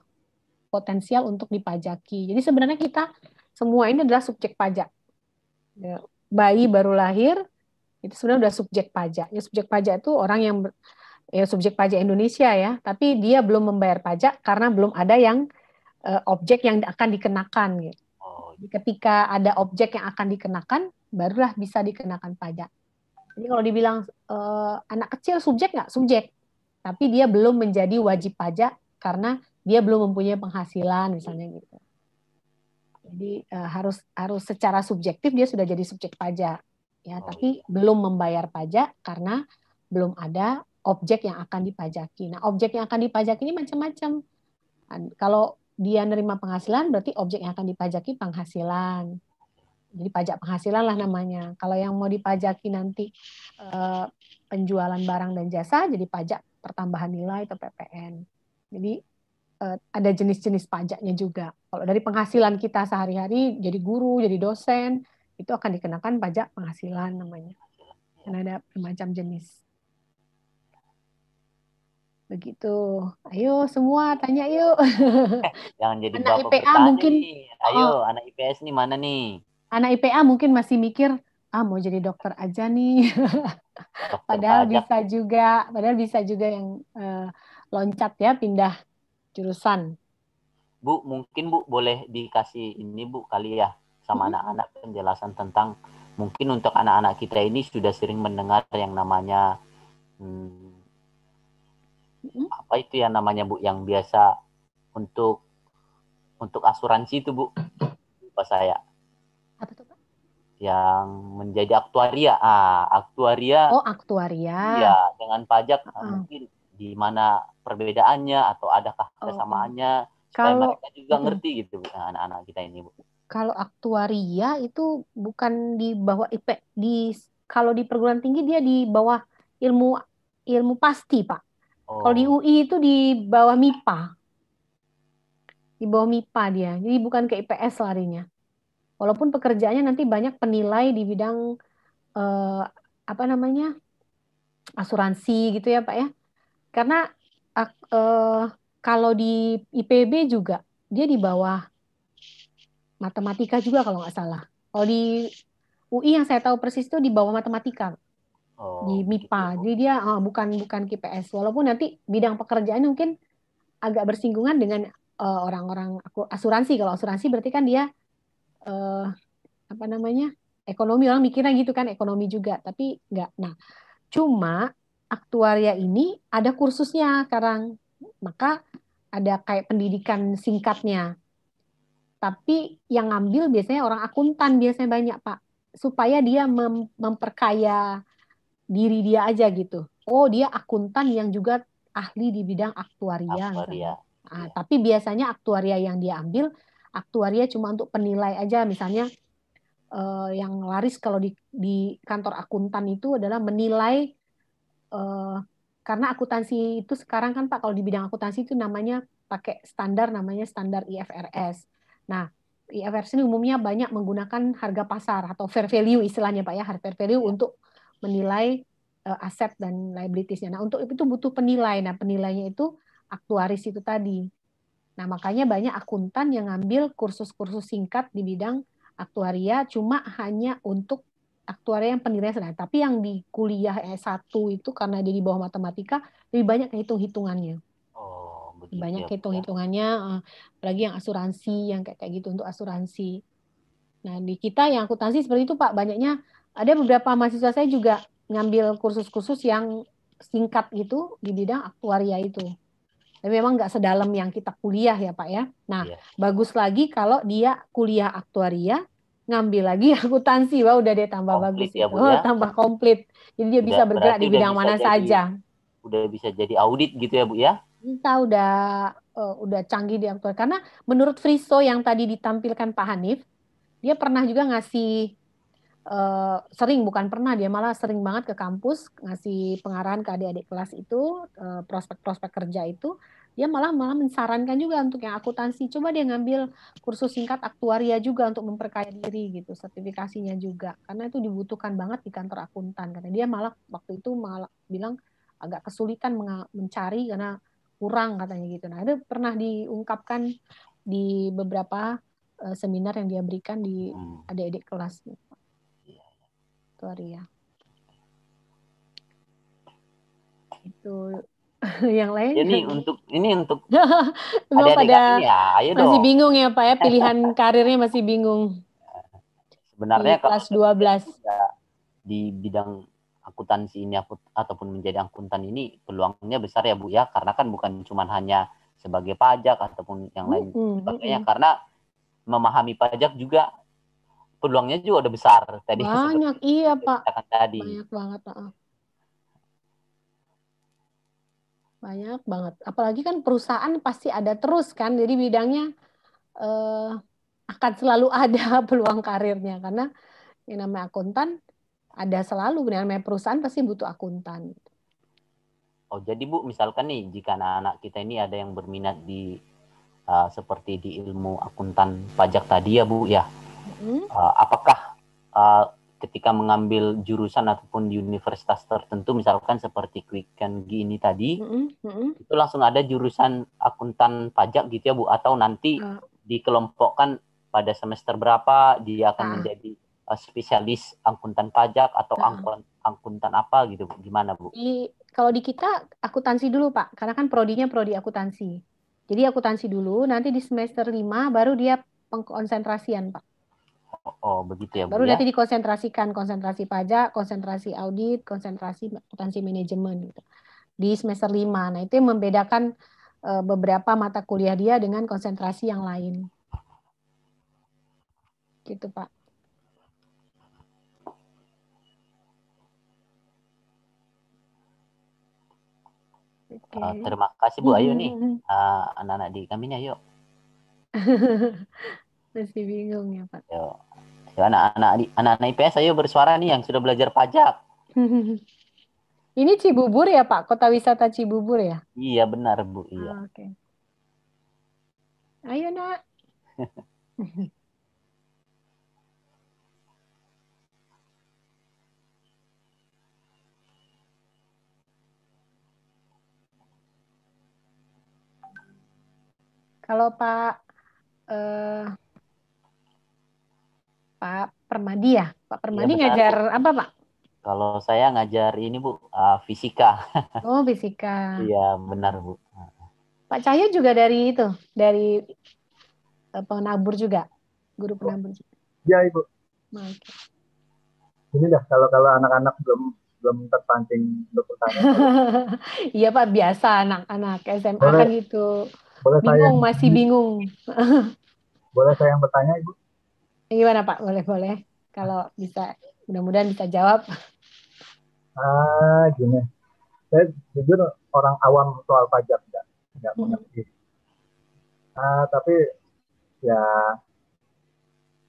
potensial untuk dipajaki. Jadi sebenarnya kita semua ini adalah subjek pajak. Bayi baru lahir itu sebenarnya sudah subjek pajak. Ya, subjek pajak itu orang yang subjek pajak Indonesia ya, tapi dia belum membayar pajak karena belum ada yang objek yang akan dikenakan gitu. Ketika ada objek yang akan dikenakan, barulah bisa dikenakan pajak. Jadi kalau dibilang anak kecil subjek nggak? Subjek. Tapi dia belum menjadi wajib pajak karena dia belum mempunyai penghasilan misalnya gitu. Jadi harus secara subjektif dia sudah jadi subjek pajak. Ya, tapi belum membayar pajak karena belum ada objek yang akan dipajaki. Nah, objek yang akan dipajaki ini macam-macam. Kalau dia nerima penghasilan, berarti objek yang akan dipajaki penghasilan. Jadi pajak penghasilan lah namanya. Kalau yang mau dipajaki nanti penjualan barang dan jasa, jadi pajak pertambahan nilai atau PPN. Jadi ada jenis-jenis pajaknya juga. Kalau dari penghasilan kita sehari-hari, jadi guru, jadi dosen, itu akan dikenakan pajak penghasilan namanya. Dan ada bermacam jenis. Begitu. Ayo semua tanya yuk. Jangan jadi anak bapak IPA bertanya mungkin nih. Ayo, anak IPS nih mana nih? Anak IPA mungkin masih mikir, mau jadi dokter aja nih. Padahal bisa juga yang loncat ya, pindah jurusan. Bu, mungkin Bu boleh dikasih ini Bu kali ya sama anak-anak penjelasan tentang mungkin untuk anak-anak kita ini sudah sering mendengar yang namanya apa apa itu ya namanya Bu yang biasa untuk asuransi itu Bu, lupa saya. Apa tuh Pak? Yang menjadi aktuaria. Aktuaria. Oh, aktuaria. Iya, dengan pajak mungkin di mana perbedaannya atau adakah kesamaannya supaya mereka juga ngerti gitu anak-anak kita ini Bu. Kalau aktuaria itu bukan di bawah kalau di perguruan tinggi dia di bawah ilmu pasti Pak. Kalau di UI itu di bawah MIPA. Di bawah MIPA dia. Jadi bukan ke IPS larinya. Walaupun pekerjaannya nanti banyak penilai di bidang asuransi gitu ya Pak ya. Karena kalau di IPB juga dia di bawah matematika juga kalau nggak salah. Kalau di UI yang saya tahu persis itu di bawah matematika. Di MIPA. Jadi dia bukan KPS. Walaupun nanti bidang pekerjaan mungkin agak bersinggungan dengan orang-orang asuransi. Kalau asuransi berarti kan dia ekonomi, orang mikirnya gitu kan, ekonomi juga, tapi enggak. Nah, cuma aktuaria ini ada kursusnya sekarang, maka ada kayak pendidikan singkatnya. Tapi yang ngambil biasanya orang akuntan biasanya banyak Pak, supaya dia memperkaya diri dia aja gitu. Oh, dia akuntan yang juga ahli di bidang aktuaria. Nah, tapi biasanya aktuaria yang dia ambil, aktuaria cuma untuk penilai aja, misalnya yang laris kalau di kantor akuntan itu adalah menilai, karena akuntansi itu sekarang kan Pak, kalau di bidang akuntansi itu namanya pakai namanya standar IFRS. Nah, IFRS ini umumnya banyak menggunakan harga pasar atau fair value istilahnya Pak ya, fair value untuk menilai aset dan liabilities-nya. Nah, untuk itu butuh penilai. Nah, penilainya itu aktuaris itu tadi. Nah, makanya banyak akuntan yang ngambil kursus-kursus singkat di bidang aktuaria, cuma hanya untuk aktuaria yang penilaian sedang. Tapi yang di kuliah S1 itu karena dia di bawah matematika, lebih banyak hitung-hitungannya. Banyak hitung-hitungannya, apalagi yang asuransi, yang kayak gitu untuk asuransi. Nah, di kita yang akuntansi seperti itu Pak, banyaknya ada beberapa mahasiswa saya juga ngambil kursus-kursus yang singkat gitu di bidang aktuaria itu. Tapi memang nggak sedalam yang kita kuliah ya Pak ya. Nah, bagus lagi kalau dia kuliah aktuaria, ngambil lagi akuntansi, wah udah deh tambah komplit bagus ya, Bu, ya? tambah komplit. Jadi dia bisa bergerak di bidang mana saja. Udah bisa jadi audit gitu ya Bu ya? Kita udah canggih di aktuaria. Karena menurut Friso yang tadi ditampilkan Pak Hanif, dia pernah juga ngasih dia malah sering banget ke kampus ngasih pengarahan ke adik-adik kelas itu, prospek-prospek kerja itu, dia malah mensarankan juga untuk yang akuntansi, coba dia ngambil kursus singkat aktuaria juga untuk memperkaya diri gitu, sertifikasinya juga, karena itu dibutuhkan banget di kantor akuntan. Karena dia malah waktu itu malah bilang agak kesulitan mencari karena kurang katanya gitu. Nah, itu pernah diungkapkan di beberapa seminar yang dia berikan di adik-adik kelas. Aktuaria. Itu yang lain. Ini untuk belum pada ya, ayo masih dong. Bingung ya Pak ya, pilihan karirnya masih bingung. Sebenarnya di kelas 12 di bidang akuntansi ini ataupun menjadi akuntan ini peluangnya besar ya Bu ya, karena kan bukan cuma hanya sebagai pajak ataupun yang lain sebagainya, karena memahami pajak juga peluangnya juga udah besar tadi. Banyak, iya Pak. Tadi. Banyak banget. Banyak banget. Apalagi kan perusahaan pasti ada terus kan, jadi bidangnya akan selalu ada peluang karirnya, karena yang namanya akuntan ada selalu, namanya perusahaan pasti butuh akuntan. Oh, jadi Bu, misalkan nih jika anak-anak kita ini ada yang berminat di seperti di ilmu akuntan pajak tadi ya Bu ya. Apakah ketika mengambil jurusan ataupun di universitas tertentu, misalkan seperti Quick&Gi ini tadi, itu langsung ada jurusan akuntan pajak gitu ya Bu, atau nanti dikelompokkan pada semester berapa dia akan menjadi spesialis akuntan pajak atau akuntan apa gitu, gimana Bu? Kalau di kita akuntansi dulu Pak, karena kan prodinya prodi akuntansi. Jadi akuntansi dulu, nanti di semester 5 baru dia pengkonsentrasian Pak. Oh begitu ya Bu. Baru nanti dikonsentrasikan, konsentrasi pajak, konsentrasi audit, konsentrasi akuntansi manajemen gitu. di semester 5. Nah, itu yang membedakan beberapa mata kuliah dia dengan konsentrasi yang lain. Gitu, Pak. Terima kasih Bu. Ayo nih, anak-anak di kami nih, ayo. Masih bingung ya, Pak. Yo. Anak-anak IPS, ayo bersuara nih yang sudah belajar pajak. Ini Cibubur ya, Pak? Kota wisata Cibubur ya? Iya, benar, Bu. Iya. Oke. Ayo, Nak. Kalau Pak Permadi ya? Pak Permadi Iya, benar, ngajar Bu. apa, Pak? Kalau saya ngajar ini, Bu, fisika. Oh, fisika. Iya, benar, Bu. Pak Cahyo juga dari itu, dari penabur juga, guru penabur juga. Iya, Ibu. Oke. Ini dah kalau anak-anak belum terpancing untuk bertanya. Iya, Pak, biasa anak-anak SMA Boleh- kan gitu. Boleh Bingung, masih bingung. Boleh saya yang bertanya, Ibu? Gimana, Pak? Boleh. Kalau bisa, mudah-mudahan bisa jawab. Gini. Saya jujur orang awam soal pajak, nggak mengerti. Tapi ya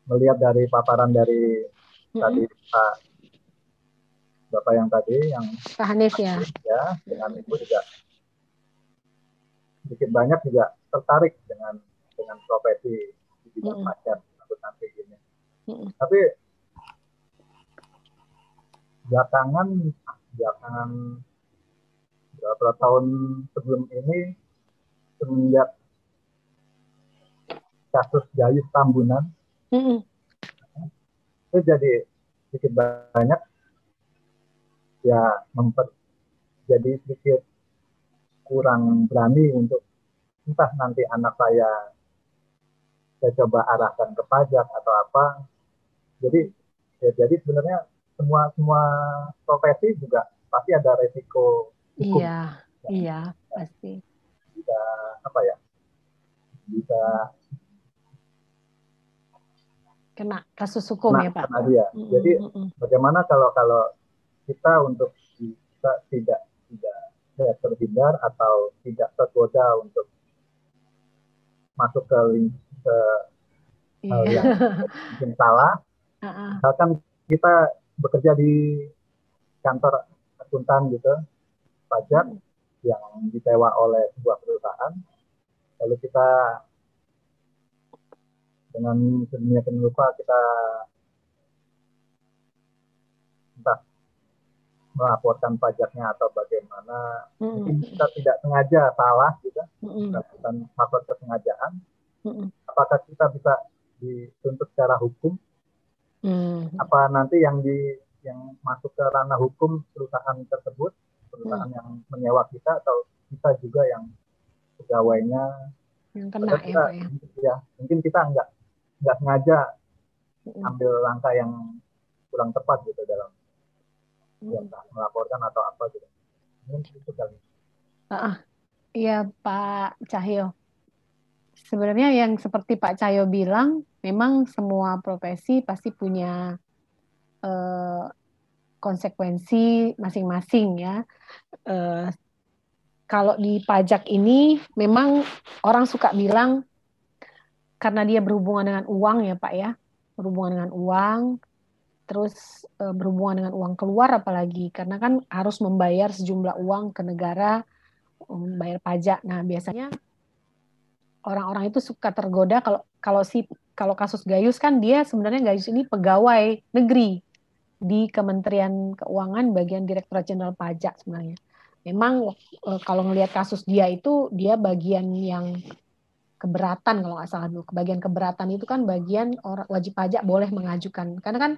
melihat dari paparan dari tadi Bapak yang tadi, yang Pak Hanif ya. dengan Ibu juga sedikit banyak juga tertarik dengan profesi di bidang pajak nanti gini. Tapi belakangan beberapa tahun sebelum ini, semenjak kasus Gayus Tambunan, itu jadi sedikit banyak ya jadi sedikit kurang berani untuk entah nanti anak saya coba arahkan ke pajak atau apa. Jadi sebenarnya semua profesi juga pasti ada resiko hukum. Iya, pasti. Bisa kena kasus hukum ya, Pak. Kena dia. Jadi bagaimana kalau kita untuk bisa tidak terhindar atau tidak tergoda untuk masuk ke hal yang mungkin salah. Misalkan kita bekerja di kantor akuntan gitu, pajak yang disewa oleh sebuah perusahaan, lalu kita dengan sedemikian rupa kita entah melaporkan pajaknya atau bagaimana, mungkin kita tidak sengaja salah gitu, melakukan faktor kesengajaan, apakah kita bisa dituntut secara hukum? Apa nanti yang masuk ke ranah hukum perusahaan tersebut, perusahaan yang menyewa kita, atau kita juga yang pegawainya yang kena kita, ya mungkin kita nggak sengaja ambil langkah yang kurang tepat gitu dalam melaporkan atau apa gitu. Mungkin itu kali. Iya, Pak Cahyo. Sebenarnya yang seperti Pak Cahyo bilang, memang semua profesi pasti punya konsekuensi masing-masing ya. Kalau di pajak ini memang orang suka bilang karena dia berhubungan dengan uang ya, Pak ya. Berhubungan dengan uang, terus berhubungan dengan uang keluar apalagi, karena kan harus membayar sejumlah uang ke negara, membayar pajak. Nah, biasanya orang-orang itu suka tergoda kalau kasus Gayus kan dia sebenarnya Gayus ini pegawai negeri di Kementerian Keuangan bagian Direktorat Jenderal Pajak sebenarnya. Memang kalau ngelihat kasus dia itu dia bagian yang keberatan kalau nggak salah dulu. Bagian keberatan itu kan bagian orang wajib pajak boleh mengajukan. Karena kan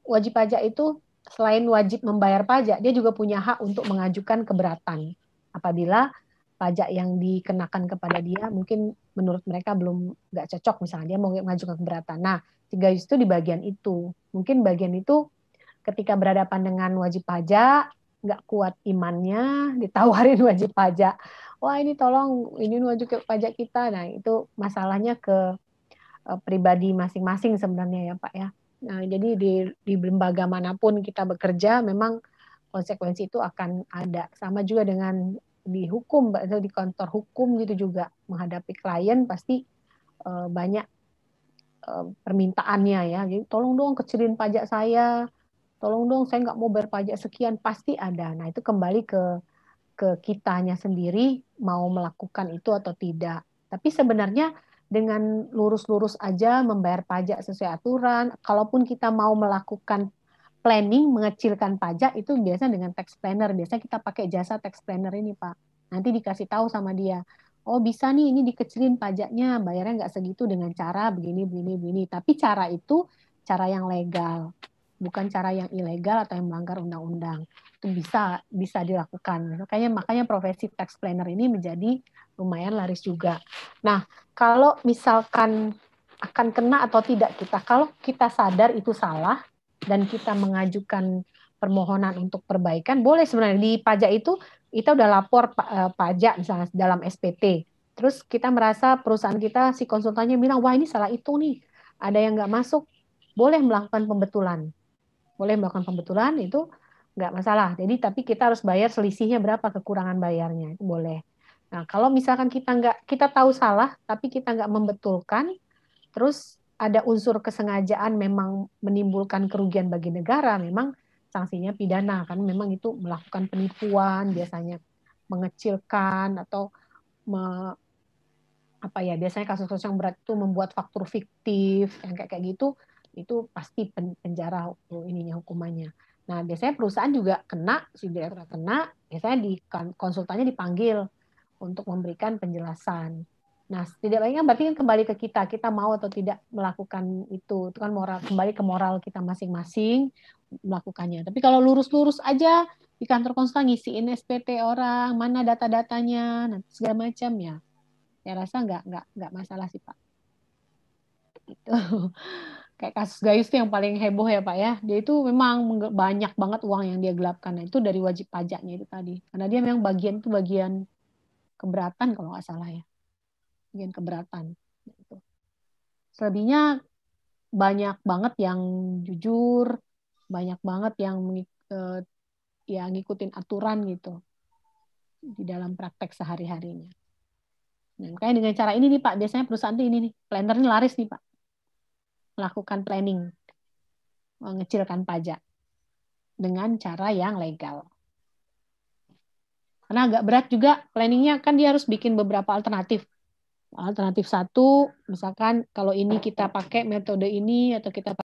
wajib pajak itu selain wajib membayar pajak, dia juga punya hak untuk mengajukan keberatan. Apabila pajak yang dikenakan kepada dia mungkin menurut mereka belum nggak cocok, misalnya dia mau mengajukan keberatan. Nah, si Gayus itu di bagian itu. Mungkin bagian itu ketika berhadapan dengan wajib pajak, nggak kuat imannya, ditawarin wajib pajak. Wah ini tolong, ini wajib pajak kita. Nah itu masalahnya ke pribadi masing-masing sebenarnya ya Pak ya. Nah, jadi di lembaga manapun kita bekerja, memang konsekuensi itu akan ada. Sama juga dengan di hukum atau di kantor hukum gitu juga, menghadapi klien pasti banyak permintaannya ya. Jadi tolong dong kecilin pajak saya, tolong dong saya nggak mau bayar pajak sekian, pasti ada. Nah itu kembali ke kitanya sendiri mau melakukan itu atau tidak. Tapi sebenarnya dengan lurus-lurus aja membayar pajak sesuai aturan, kalaupun kita mau melakukan planning mengecilkan pajak itu biasanya dengan tax planner. Biasanya kita pakai jasa tax planner ini, Pak. Nanti dikasih tahu sama dia, oh bisa nih ini dikecilin pajaknya, bayarnya nggak segitu dengan cara begini, begini, begini. Tapi cara itu cara yang legal, bukan cara yang ilegal atau yang melanggar undang-undang. Itu bisa dilakukan. Makanya profesi tax planner ini menjadi lumayan laris juga. Nah, kalau misalkan akan kena atau tidak kita, kalau kita sadar itu salah dan kita mengajukan permohonan untuk perbaikan, boleh sebenarnya di pajak itu kita udah lapor pajak misalnya dalam SPT. Terus kita merasa perusahaan kita si konsultannya bilang, wah ini salah itu nih, ada yang nggak masuk, boleh melakukan pembetulan. Boleh melakukan pembetulan itu nggak masalah. Jadi tapi kita harus bayar selisihnya berapa kekurangan bayarnya itu boleh. Nah kalau misalkan kita tahu salah tapi kita nggak membetulkan, terus ada unsur kesengajaan memang menimbulkan kerugian bagi negara, memang sanksinya pidana kan memang itu melakukan penipuan biasanya, mengecilkan atau biasanya kasus-kasus yang berat itu membuat faktur fiktif yang kayak gitu, itu pasti penjara ininya hukumannya. Nah biasanya perusahaan juga kena, si direktur kena, biasanya konsultannya dipanggil untuk memberikan penjelasan. Nah setidaknya berarti kan kembali ke kita mau atau tidak melakukan itu kan kembali ke moral kita masing-masing melakukannya. Tapi kalau lurus-lurus aja di kantor konsultan ngisiin SPT orang, mana data-datanya, nanti segala macam ya. Saya rasa nggak masalah sih Pak. Gitu. Kayak kasus Gayus itu yang paling heboh ya Pak ya. Dia itu memang banyak banget uang yang dia gelapkan. Nah, itu dari wajib pajaknya itu tadi. Karena dia memang bagian keberatan kalau nggak salah ya. Bagian keberatan. Gitu. Selebihnya banyak banget yang jujur, banyak banget yang ngikutin aturan gitu di dalam praktek sehari-harinya. Nah, makanya dengan cara ini nih Pak, biasanya perusahaan ini nih, planner ini laris nih Pak. Melakukan planning, mengecilkan pajak dengan cara yang legal. Karena agak berat juga planningnya, kan dia harus bikin beberapa alternatif. Alternatif satu, misalkan kalau ini kita pakai metode ini atau kita